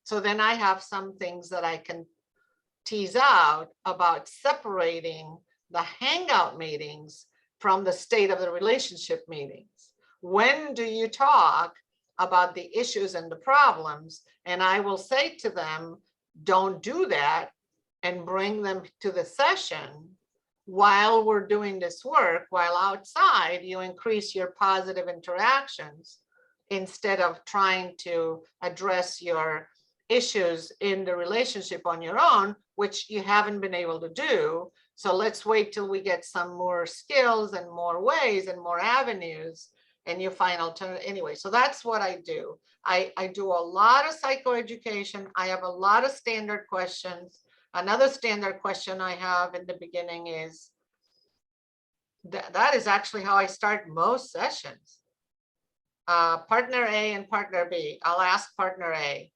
So then I have some things that I can tease out about separating the hangout meetings from the state of the relationship meetings. When do you talk about the issues and the problems? And I will say to them, don't do that, and bring them to the session while we're doing this work, while outside you increase your positive interactions instead of trying to address your issues in the relationship on your own, which you haven't been able to do. So let's wait till we get some more skills and more ways and more avenues, and you find alternative. Anyway, so that's what I do. I do a lot of psychoeducation. I have a lot of standard questions. Another standard question I have in the beginning is, that is actually how I start most sessions. Partner A and partner B. I'll ask partner A,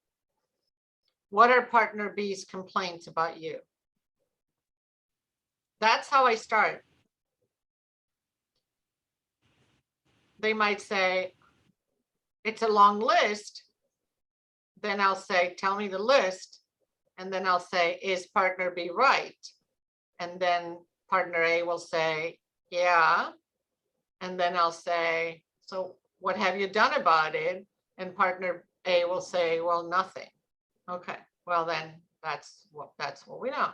what are partner B's complaints about you? That's how I start. they might say, it's a long list. Then I'll say, tell me the list. And then I'll say, is partner B right? And then partner A will say, yeah. And then I'll say, so what have you done about it? And partner A will say, well, nothing. Okay, well then that's what we know.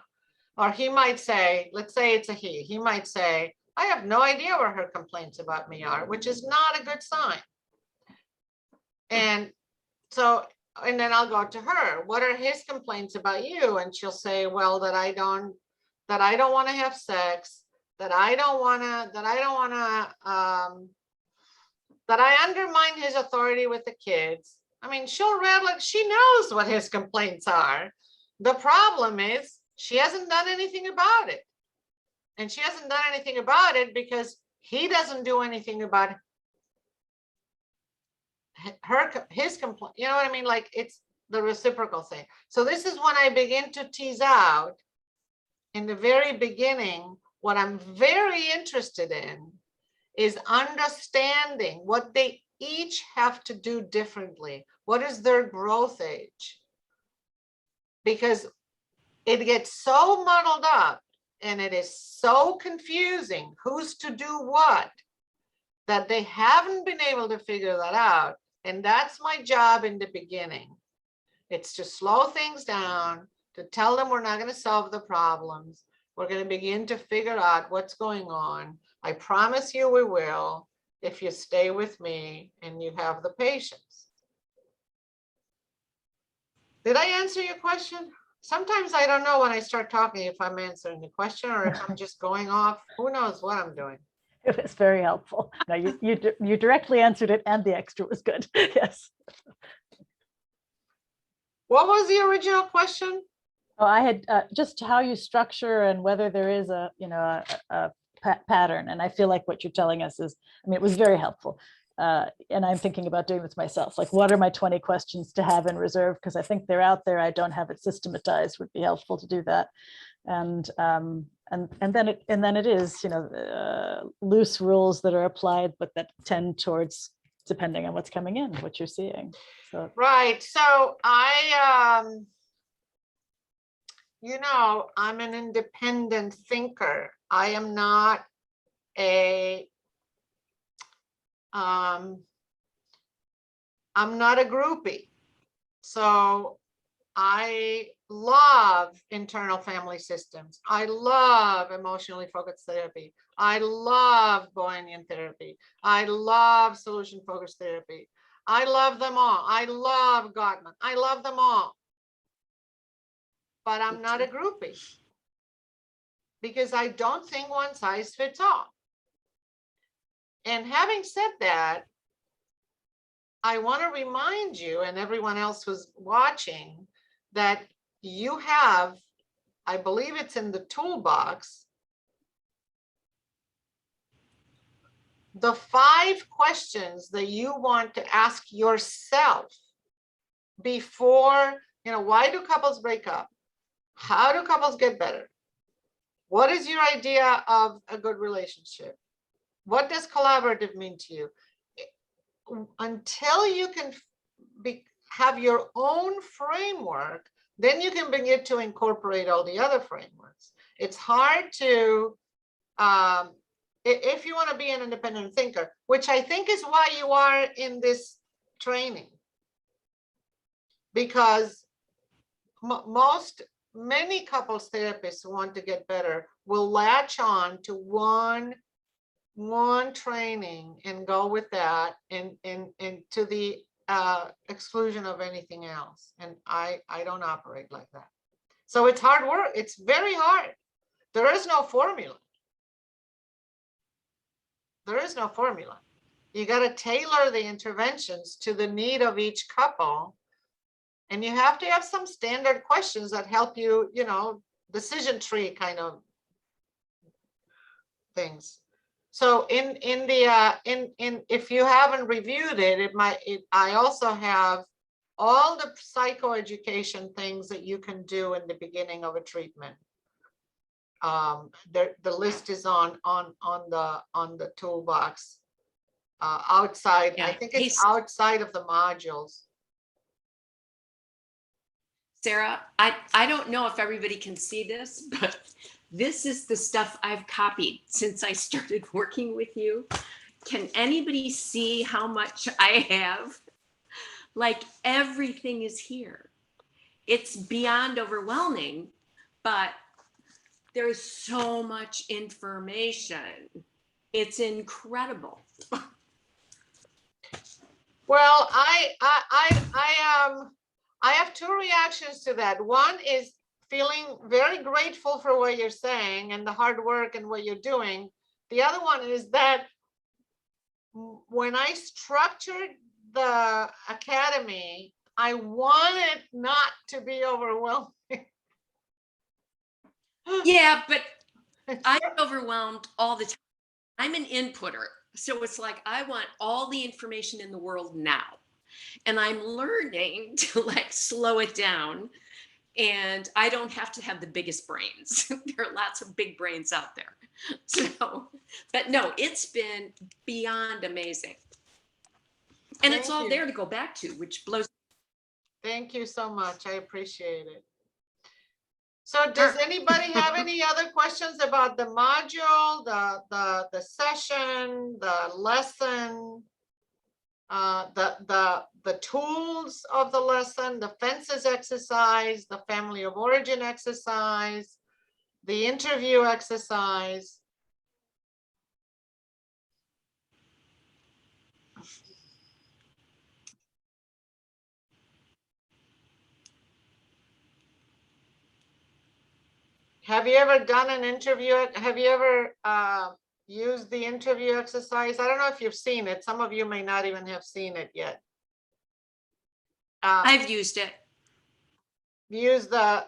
Or he might say, let's say it's a he might say, I have no idea where her complaints about me are, which is not a good sign. And so, and then I'll go to her, what are his complaints about you? And she'll say, well, that I don't want to have sex, that I undermine his authority with the kids. I mean, she'll rattle it. She knows what his complaints are. The problem is she hasn't done anything about it. And she hasn't done anything about it because he doesn't do anything about his complaint. You know what I mean? Like, it's the reciprocal thing. So this is when I begin to tease out in the very beginning, what I'm very interested in is understanding what they each have to do differently. What is their growth age? Because it gets so muddled up and it is so confusing who's to do what, that they haven't been able to figure that out. And that's my job in the beginning. It's to slow things down, to tell them we're not going to solve the problems. We're going to begin to figure out what's going on. I promise you we will, if you stay with me and you have the patience. Did I answer your question? Sometimes I don't know when I start talking if I'm answering the question or if I'm just going off. Who knows what I'm doing? It was very helpful. No, you directly answered it, and the extra was good. Yes. What was the original question? Oh, I had just how you structure and whether there is a pattern. And I feel like what you're telling us is, I mean, it was very helpful. And I'm thinking about doing this myself. Like, what are my 20 questions to have in reserve? Because I think they're out there. I don't have it systematized. Would be helpful to do that. And then it is, loose rules that are applied, but that tend towards, depending on what's coming in, what you're seeing. So Right. So I'm an independent thinker. I am not I'm not a groupie. So I love internal family systems. I love emotionally focused therapy. I love Bohemian therapy. I love solution focused therapy. I love them all. I love Gottman. I love them all. But I'm not a groupie because I don't think one size fits all. And having said that, I want to remind you and everyone else who's watching that you have, I believe it's in the toolbox, the 5 questions that you want to ask yourself before, why do couples break up? How do couples get better? What is your idea of a good relationship? What does collaborative mean to you? Until you can have your own framework, then you can begin to incorporate all the other frameworks. It's hard to, if you want to be an independent thinker, which I think is why you are in this training, because many couples therapists who want to get better will latch on to one training and go with that and to the exclusion of anything else. And I don't operate like that. So it's hard work. It's very hard. There is no formula. There is no formula. You got to tailor the interventions to the need of each couple. And you have to have some standard questions that help you, decision tree kind of things. So if you haven't reviewed it, I also have all the psychoeducation things that you can do in the beginning of a treatment. The list is on the toolbox. outside. I Yeah. think Hey, it's outside of the modules. Sarah, I don't know if everybody can see this, but this is the stuff I've copied since I started working with you. Can anybody see how much I have? Like everything is here. It's beyond overwhelming, but there's so much information. It's incredible. Well, I have two reactions to that. One is feeling very grateful for what you're saying and the hard work and what you're doing. The other one is that when I structured the academy, I wanted not to be overwhelming. Yeah, but I'm overwhelmed all the time. I'm an inputter. So it's like I want all the information in the world now. And I'm learning to like slow it down. And I don't have to have the biggest brains. There are lots of big brains out there. So, but no, it's been beyond amazing. And it's Thank all you. there to go back to, which blows. Thank you so much. I appreciate it. So does anybody have any other questions about the module, the session, the lesson, the tools of the lesson, the fences exercise, the family of origin exercise, the interview exercise? Have you ever done an interview? Have you ever used the interview exercise? I don't know if you've seen it. Some of you may not even have seen it yet. I've used it. Use the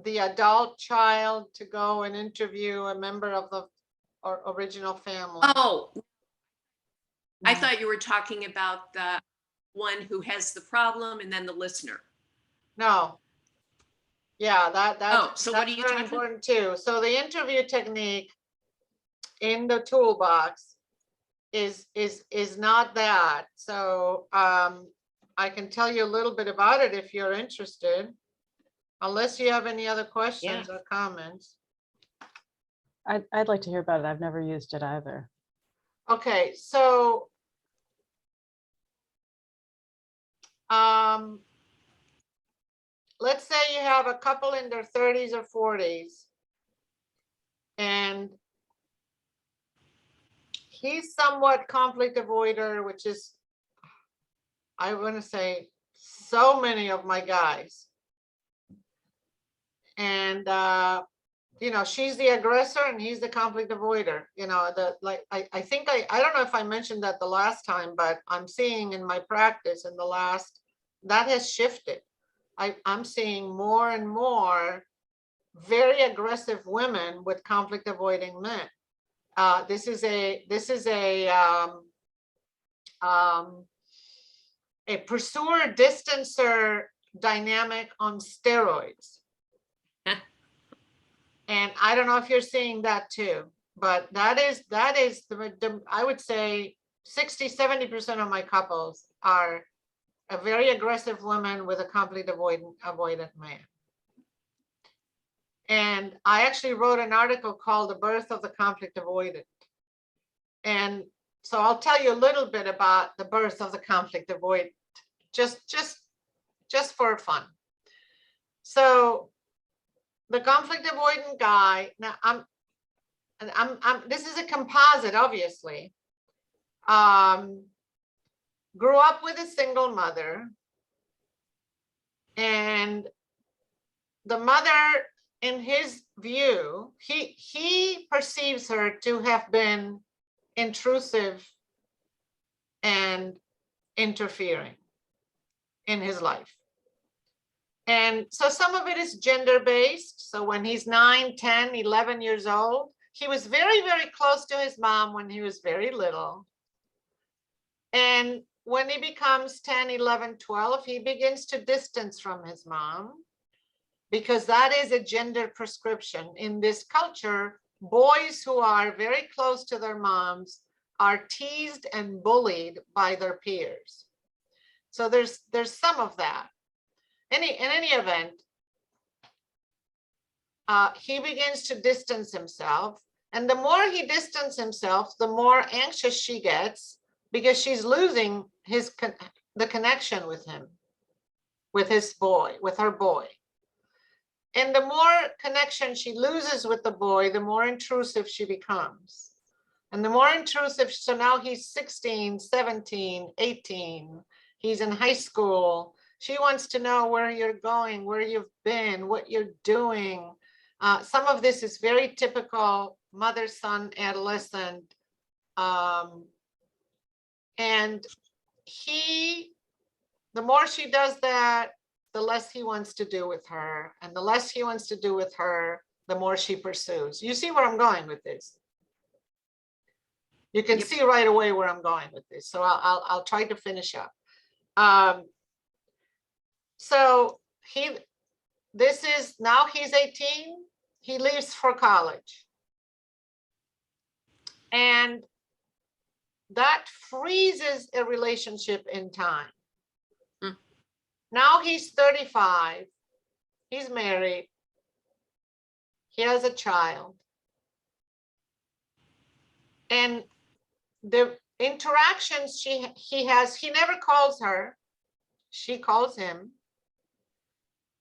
adult child to go and interview a member of the original family. Oh, I thought you were talking about the one who has the problem and then the listener. No. Yeah, that's so what are you very talking? important too. So the interview technique in the toolbox is not that. So I can tell you a little bit about it if you're interested, unless you have any other questions or comments. I'd like to hear about it. I've never used it either. Okay, so let's say you have a couple in their 30s or 40s, and he's somewhat conflict avoider, which is, I want to say, so many of my guys. And you know, she's the aggressor and he's the conflict avoider. You know, I think I don't know if I mentioned that the last time, but I'm seeing in my practice in the last, that has shifted. I'm seeing more and more very aggressive women with conflict avoiding men. This is a pursuer distancer dynamic on steroids. And I don't know if you're seeing that too, but that is the I would say 60-70% of my couples are a very aggressive woman with a conflict avoidant man. And I actually wrote an article called The Birth of the Conflict Avoidant. And so I'll tell you a little bit about the birth of the conflict avoidant, just for fun. So the conflict avoidant guy, now this is a composite, obviously. Grew up with a single mother, and the mother, in his view, he perceives her to have been intrusive and interfering in his life. And so some of it is gender-based. So when he's 9, 10, 11 years old, he was very, very close to his mom when he was very little. And when he becomes 10, 11, 12, he begins to distance from his mom, because that is a gender prescription. In this culture, boys who are very close to their moms are teased and bullied by their peers. So there's some of that. In any event, he begins to distance himself. And the more he distances himself, the more anxious she gets because she's losing the connection with him, with her boy. And the more connection she loses with the boy, the more intrusive she becomes. And the more intrusive, so now he's 16, 17, 18, he's in high school. She wants to know where you're going, where you've been, what you're doing. Some of this is very typical mother-son adolescent. And the more she does that, the less he wants to do with her. And the less he wants to do with her, the more she pursues. You see where I'm going with this? You can see right away where I'm going with this. So I'll try to finish up. So now he's 18, he leaves for college. And that freezes a relationship in time. Now he's 35, he's married, he has a child. And the interactions he has, he never calls her, she calls him.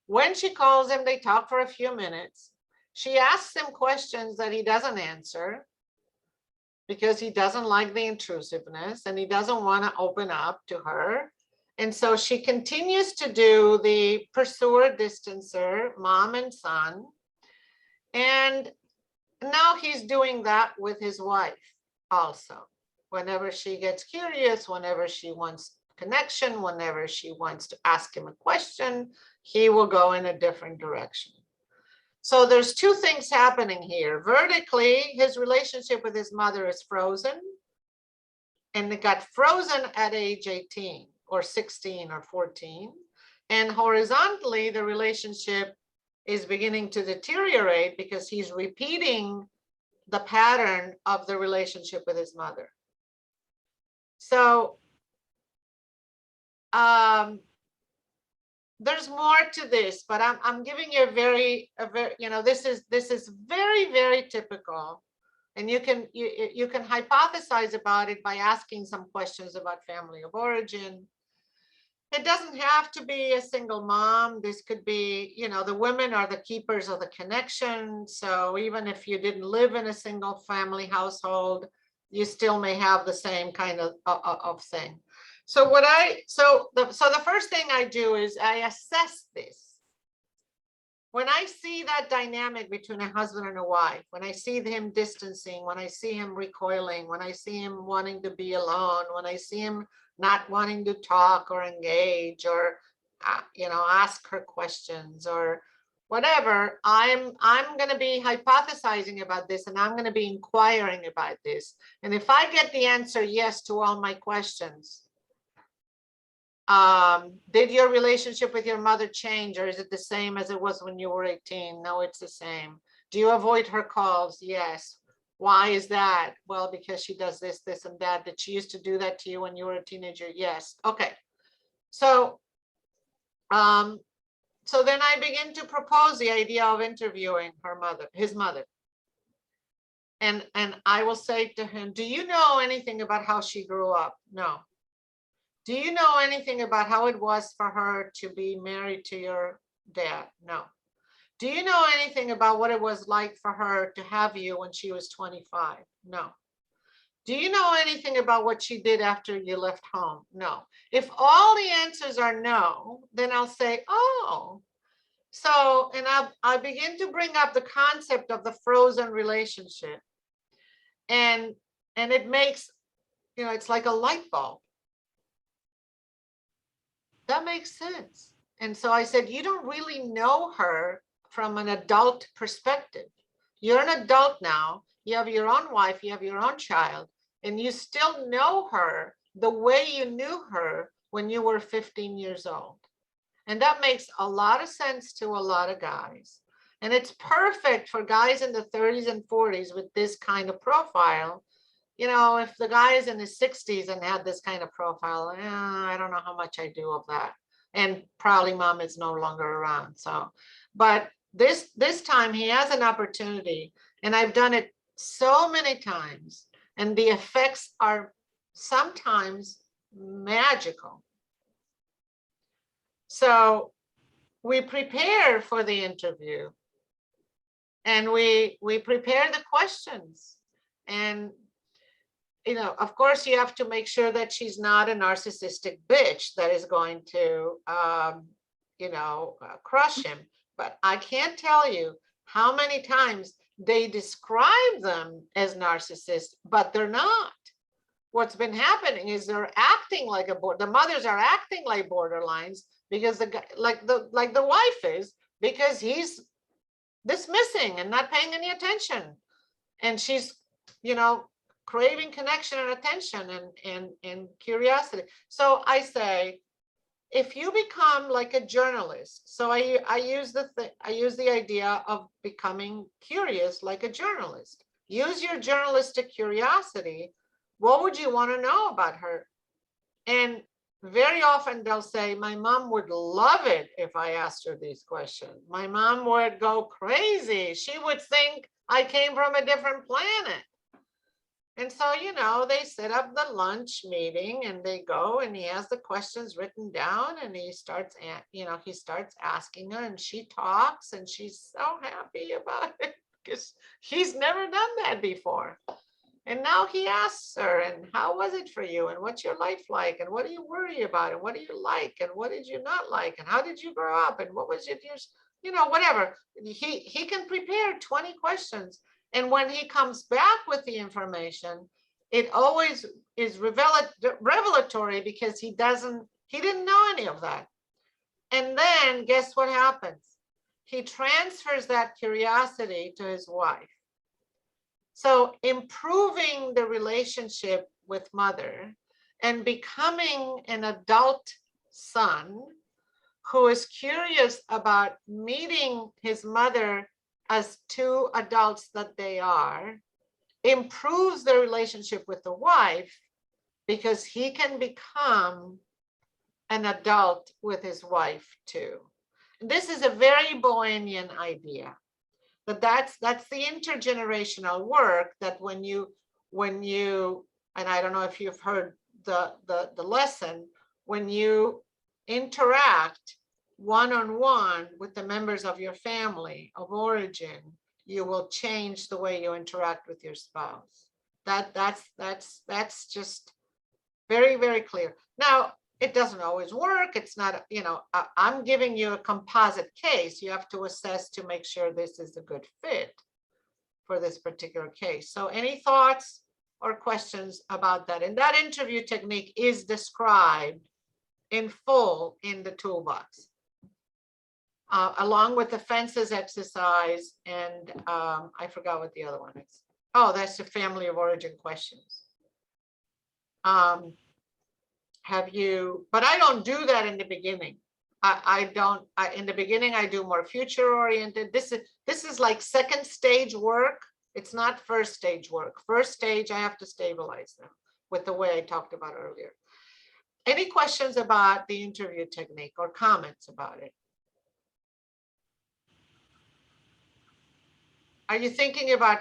When she calls him, they talk for a few minutes. She asks him questions that he doesn't answer because he doesn't like the intrusiveness and he doesn't want to open up to her. And so she continues to do the pursuer distancer, mom and son. And now he's doing that with his wife also. Whenever she gets curious, whenever she wants connection, whenever she wants to ask him a question, he will go in a different direction. So there's two things happening here. Vertically, his relationship with his mother is frozen. And it got frozen at age 18 or 16 or 14. And horizontally, the relationship is beginning to deteriorate because he's repeating the pattern of the relationship with his mother. So there's more to this, but I'm giving you a very, this is very, very typical. And you can hypothesize about it by asking some questions about family of origin. It doesn't have to be a single mom. This could be, the women are the keepers of the connection. So even if you didn't live in a single family household, you still may have the same kind of thing. So the first thing I do is I assess this. When I see that dynamic between a husband and a wife, when I see him distancing, when I see him recoiling, when I see him wanting to be alone, when I see him not wanting to talk or engage or, ask her questions or whatever, I'm going to be hypothesizing about this and I'm going to be inquiring about this. And if I get the answer yes to all my questions, did your relationship with your mother change, or is it the same as it was when you were 18? No, it's the same. Do you avoid her calls? Yes. Why is that? Well, because she does this, this, and that. Did she used to do that to you when you were a teenager? Yes. Okay. So, so then I begin to propose the idea of interviewing his mother. And I will say to him, do you know anything about how she grew up? No. Do you know anything about how it was for her to be married to your dad? No. Do you know anything about what it was like for her to have you when she was 25? No. Do you know anything about what she did after you left home? No. If all the answers are no, then I'll say, oh. So, and I begin to bring up the concept of the frozen relationship. And it makes, it's like a light bulb. That makes sense. And so I said, you don't really know her from an adult perspective. You're an adult now. You have your own wife, you have your own child, and you still know her the way you knew her when you were 15 years old. And that makes a lot of sense to a lot of guys. And it's perfect for guys in the 30s and 40s with this kind of profile, you know, if the guy is in his 60s and had this kind of profile, I don't know how much I do of that. And probably mom is no longer around. So, but this time he has an opportunity, and I've done it so many times, and the effects are sometimes magical. So we prepare for the interview, and we prepare the questions, and you know, of course, you have to make sure that she's not a narcissistic bitch that is going to, you know, crush him. But I can't tell you how many times they describe them as narcissists, but they're not. What's been happening is they're acting like the mothers are acting like borderlines because the guy, like the wife is, because he's dismissing and not paying any attention, and she's, you know, craving connection and attention and curiosity. So I say, if you become like a journalist, so I use the idea of becoming curious like a journalist. Use your journalistic curiosity. What would you want to know about her? And very often they'll say, my mom would love it if I asked her these questions. My mom would go crazy. She would think I came from a different planet. And so, you know, they set up the lunch meeting and they go, and he has the questions written down, and he starts, you know, he starts asking her, and she talks, and she's so happy about it because he's never done that before. And now he asks her, and how was it for you? And what's your life like? And what do you worry about? And what do you like? And what did you not like? And how did you grow up? And what was your, you know, whatever. He can prepare 20 questions. And when he comes back with the information, it always is revelatory because he didn't know any of that. And then guess what happens? He transfers that curiosity to his wife. So improving the relationship with mother and becoming an adult son who is curious about meeting his mother as two adults that they are, improves the relationship with the wife because he can become an adult with his wife too. This is a very Bohemian idea. But that's the intergenerational work that when you, and I don't know if you've heard the lesson, when you interact one-on-one with the members of your family of origin, you will change the way you interact with your spouse. That's just very, very clear. Now, it doesn't always work. It's not, you know, I'm giving you a composite case. You have to assess to make sure this is a good fit for this particular case. So any thoughts or questions about that? And that interview technique is described in full in the toolbox, along with the fences exercise. And I forgot what the other one is. Oh, that's the family of origin questions. Have you, but I don't do that in the beginning. In the beginning, I do more future oriented. This is like second stage work. It's not first stage work. First stage, I have to stabilize them with the way I talked about earlier. Any questions about the interview technique or comments about it? Are you thinking about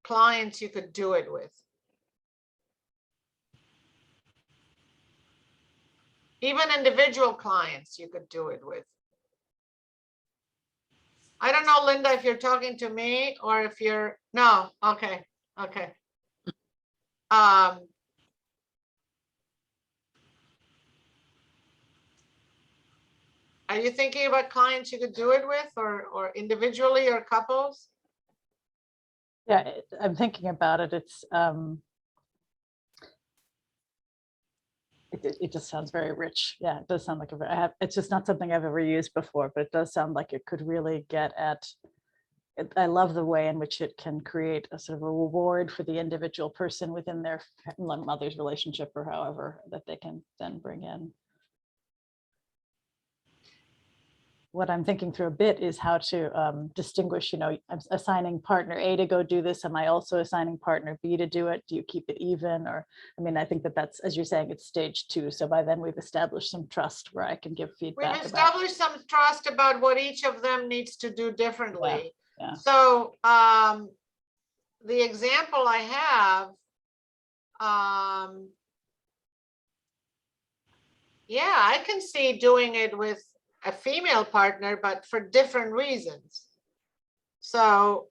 clients you could do it with? Even individual clients you could do it with. I don't know, Linda, if you're talking to me or if you're, no, okay. Are you thinking about clients you could do it with or individually or couples? Yeah, I'm thinking about it. It's it just sounds very rich. Yeah, it does sound like it's just not something I've ever used before, but it does sound like it could really get at it. I love the way in which it can create a sort of a reward for the individual person within their mother's relationship or however that they can then bring in. what I'm thinking through a bit is how to distinguish, I'm assigning partner A to go do this. Am I also assigning partner B to do it? Do you keep it even? Or, I mean, I think that's, as you're saying, it's stage 2. So by then we've established some trust where I can give We've feedback about. established some trust about what each of them needs to do differently. Yeah. So the example I have, yeah, I can see doing it with a female partner, but for different reasons. So,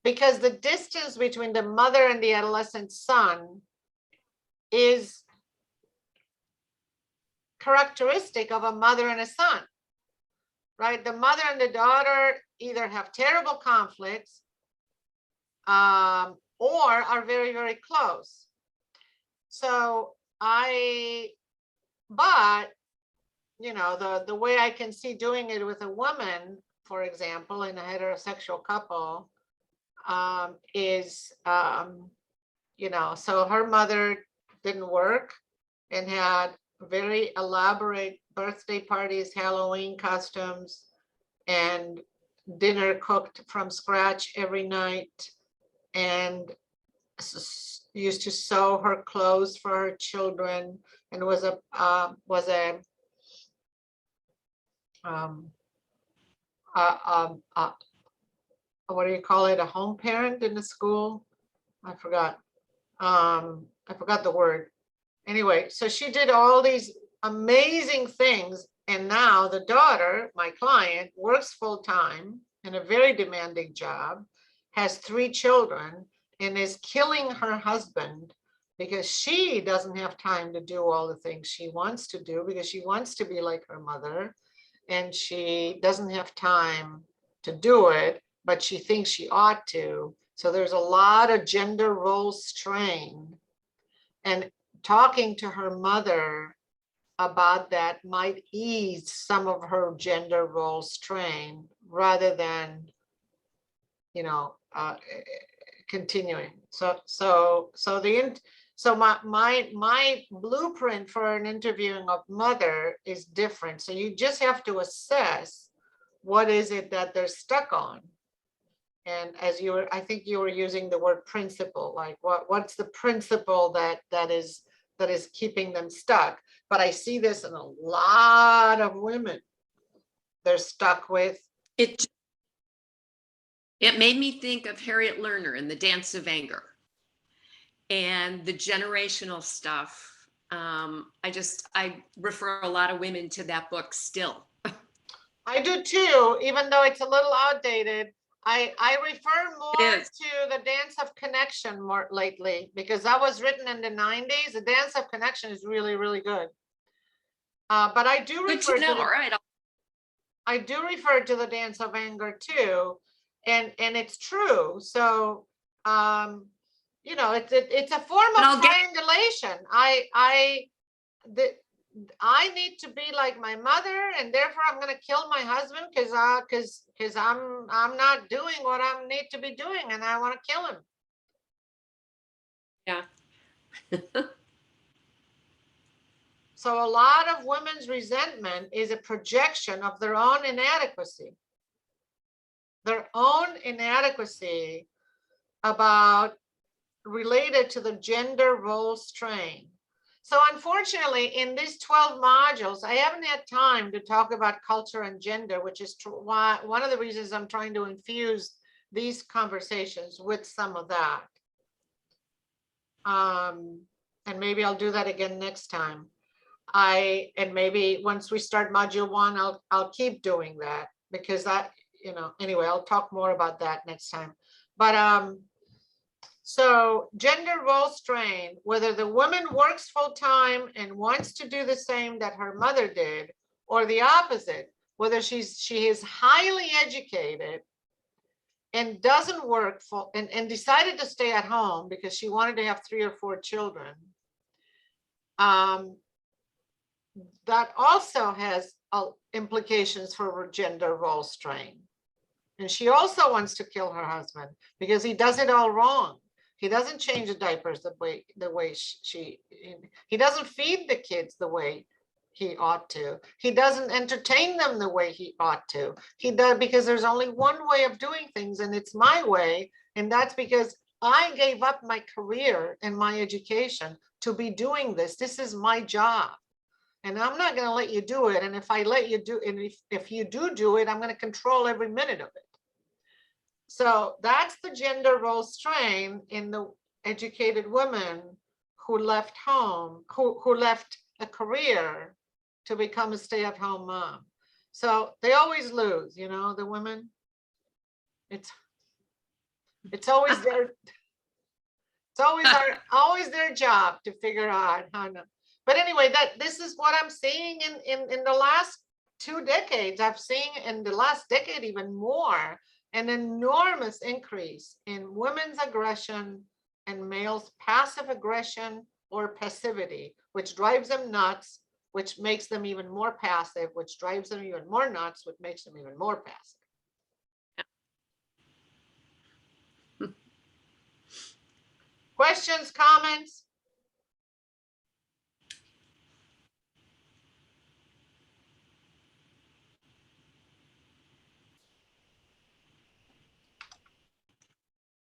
because the distance between the mother and the adolescent son is characteristic of a mother and a son, right? The mother and the daughter either have terrible conflicts or are very, very close. So but the way I can see doing it with a woman, for example, in a heterosexual couple, is, so her mother didn't work and had very elaborate birthday parties, Halloween costumes, and dinner cooked from scratch every night, and used to sew her clothes for her children, and was a what do you call it? A home parent in the school? I forgot. I forgot the word. Anyway, so she did all these amazing things. And now the daughter, my client, works full time in a very demanding job, has 3 children, and is killing her husband because she doesn't have time to do all the things she wants to do, because she wants to be like her mother, and she doesn't have time to do it, but she thinks she ought to. So there's a lot of gender role strain, and talking to her mother about that might ease some of her gender role strain rather than, continuing. So my blueprint for an interviewing of mother is different. So you just have to assess what is it that they're stuck on. And I think you were using the word principle, like what's the principle that is keeping them stuck. But I see this in a lot of women. They're stuck with It made me think of Harriet Lerner in The Dance of Anger and the generational stuff. I refer a lot of women to that book still. I do too, even though it's a little outdated. I refer more to The Dance of Connection more lately, because that was written in the 90s. The Dance of Connection is really, really good. But I do refer to all right. I do refer to The Dance of Anger too, and it's true. So it's a form of triangulation. I need to be like my mother, and therefore I'm going to kill my husband because I'm not doing what I need to be doing, and I want to kill him. Yeah. So a lot of women's resentment is a projection of their own inadequacy. Their own inadequacy related to the gender role strain. So unfortunately, in these 12 modules, I haven't had time to talk about culture and gender, which is why one of the reasons I'm trying to infuse these conversations with some of that. And maybe I'll do that again next time. And maybe once we start module 1, I'll keep doing that, because anyway, I'll talk more about that next time. But so gender role strain, whether the woman works full time and wants to do the same that her mother did, or the opposite, whether she is highly educated and doesn't work full and decided to stay at home because she wanted to have 3 or 4 children. That also has implications for her gender role strain. And she also wants to kill her husband because he does it all wrong. He doesn't change the diapers the way he doesn't feed the kids the way he ought to. He doesn't entertain them the way he ought to. He does, because there's only one way of doing things, and it's my way. And that's because I gave up my career and my education to be doing this. This is my job. And I'm not going to let you do it. And if I let you do, and if you do it, I'm going to control every minute of it. So that's the gender role strain in the educated women who left home, who left a career to become a stay-at-home mom. So they always lose, you know, the women. It's always always their job to figure out how to. But anyway, this is what I'm seeing in the last 2 decades. I've seen in the last decade even more, an enormous increase in women's aggression and males' passive aggression or passivity, which drives them nuts, which makes them even more passive, which drives them even more nuts, which makes them even more passive. Questions, comments?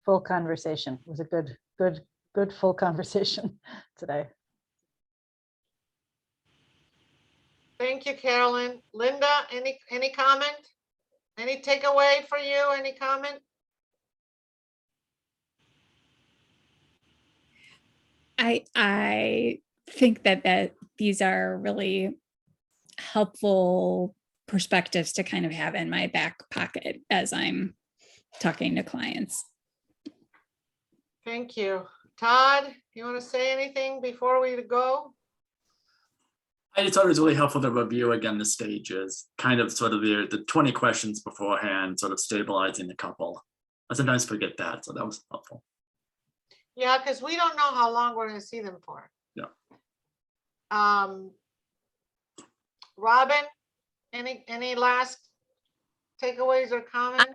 Full conversation. It was a good full conversation today. Thank you, Carolyn. Linda, any comment? Any takeaway for you? Any comment? I think that these are really helpful perspectives to kind of have in my back pocket as I'm talking to clients. Thank you. Todd, you want to say anything before we go? I just thought it was really helpful to review again the stages, kind of sort of the 20 questions beforehand, sort of stabilizing the couple. I sometimes forget that, so that was helpful. Yeah, because we don't know how long we're going to see them for. Yeah. Robin, any last takeaways or comments?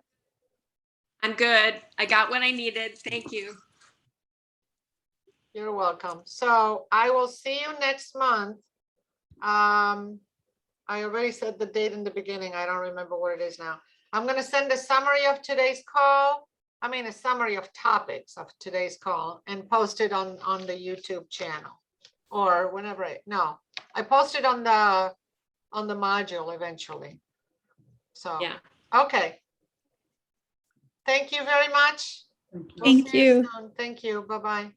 I'm good. I got what I needed. Thank you. You're welcome. So I will see you next month. I already said the date in the beginning. I don't remember what it is now. I'm going to send a summary of today's call. I mean, a summary of topics of today's call and post it on the YouTube channel or whenever. I posted on the module eventually. So, Yeah. okay. Thank you very much. We'll Thank see you. soon. Thank you. Bye-bye.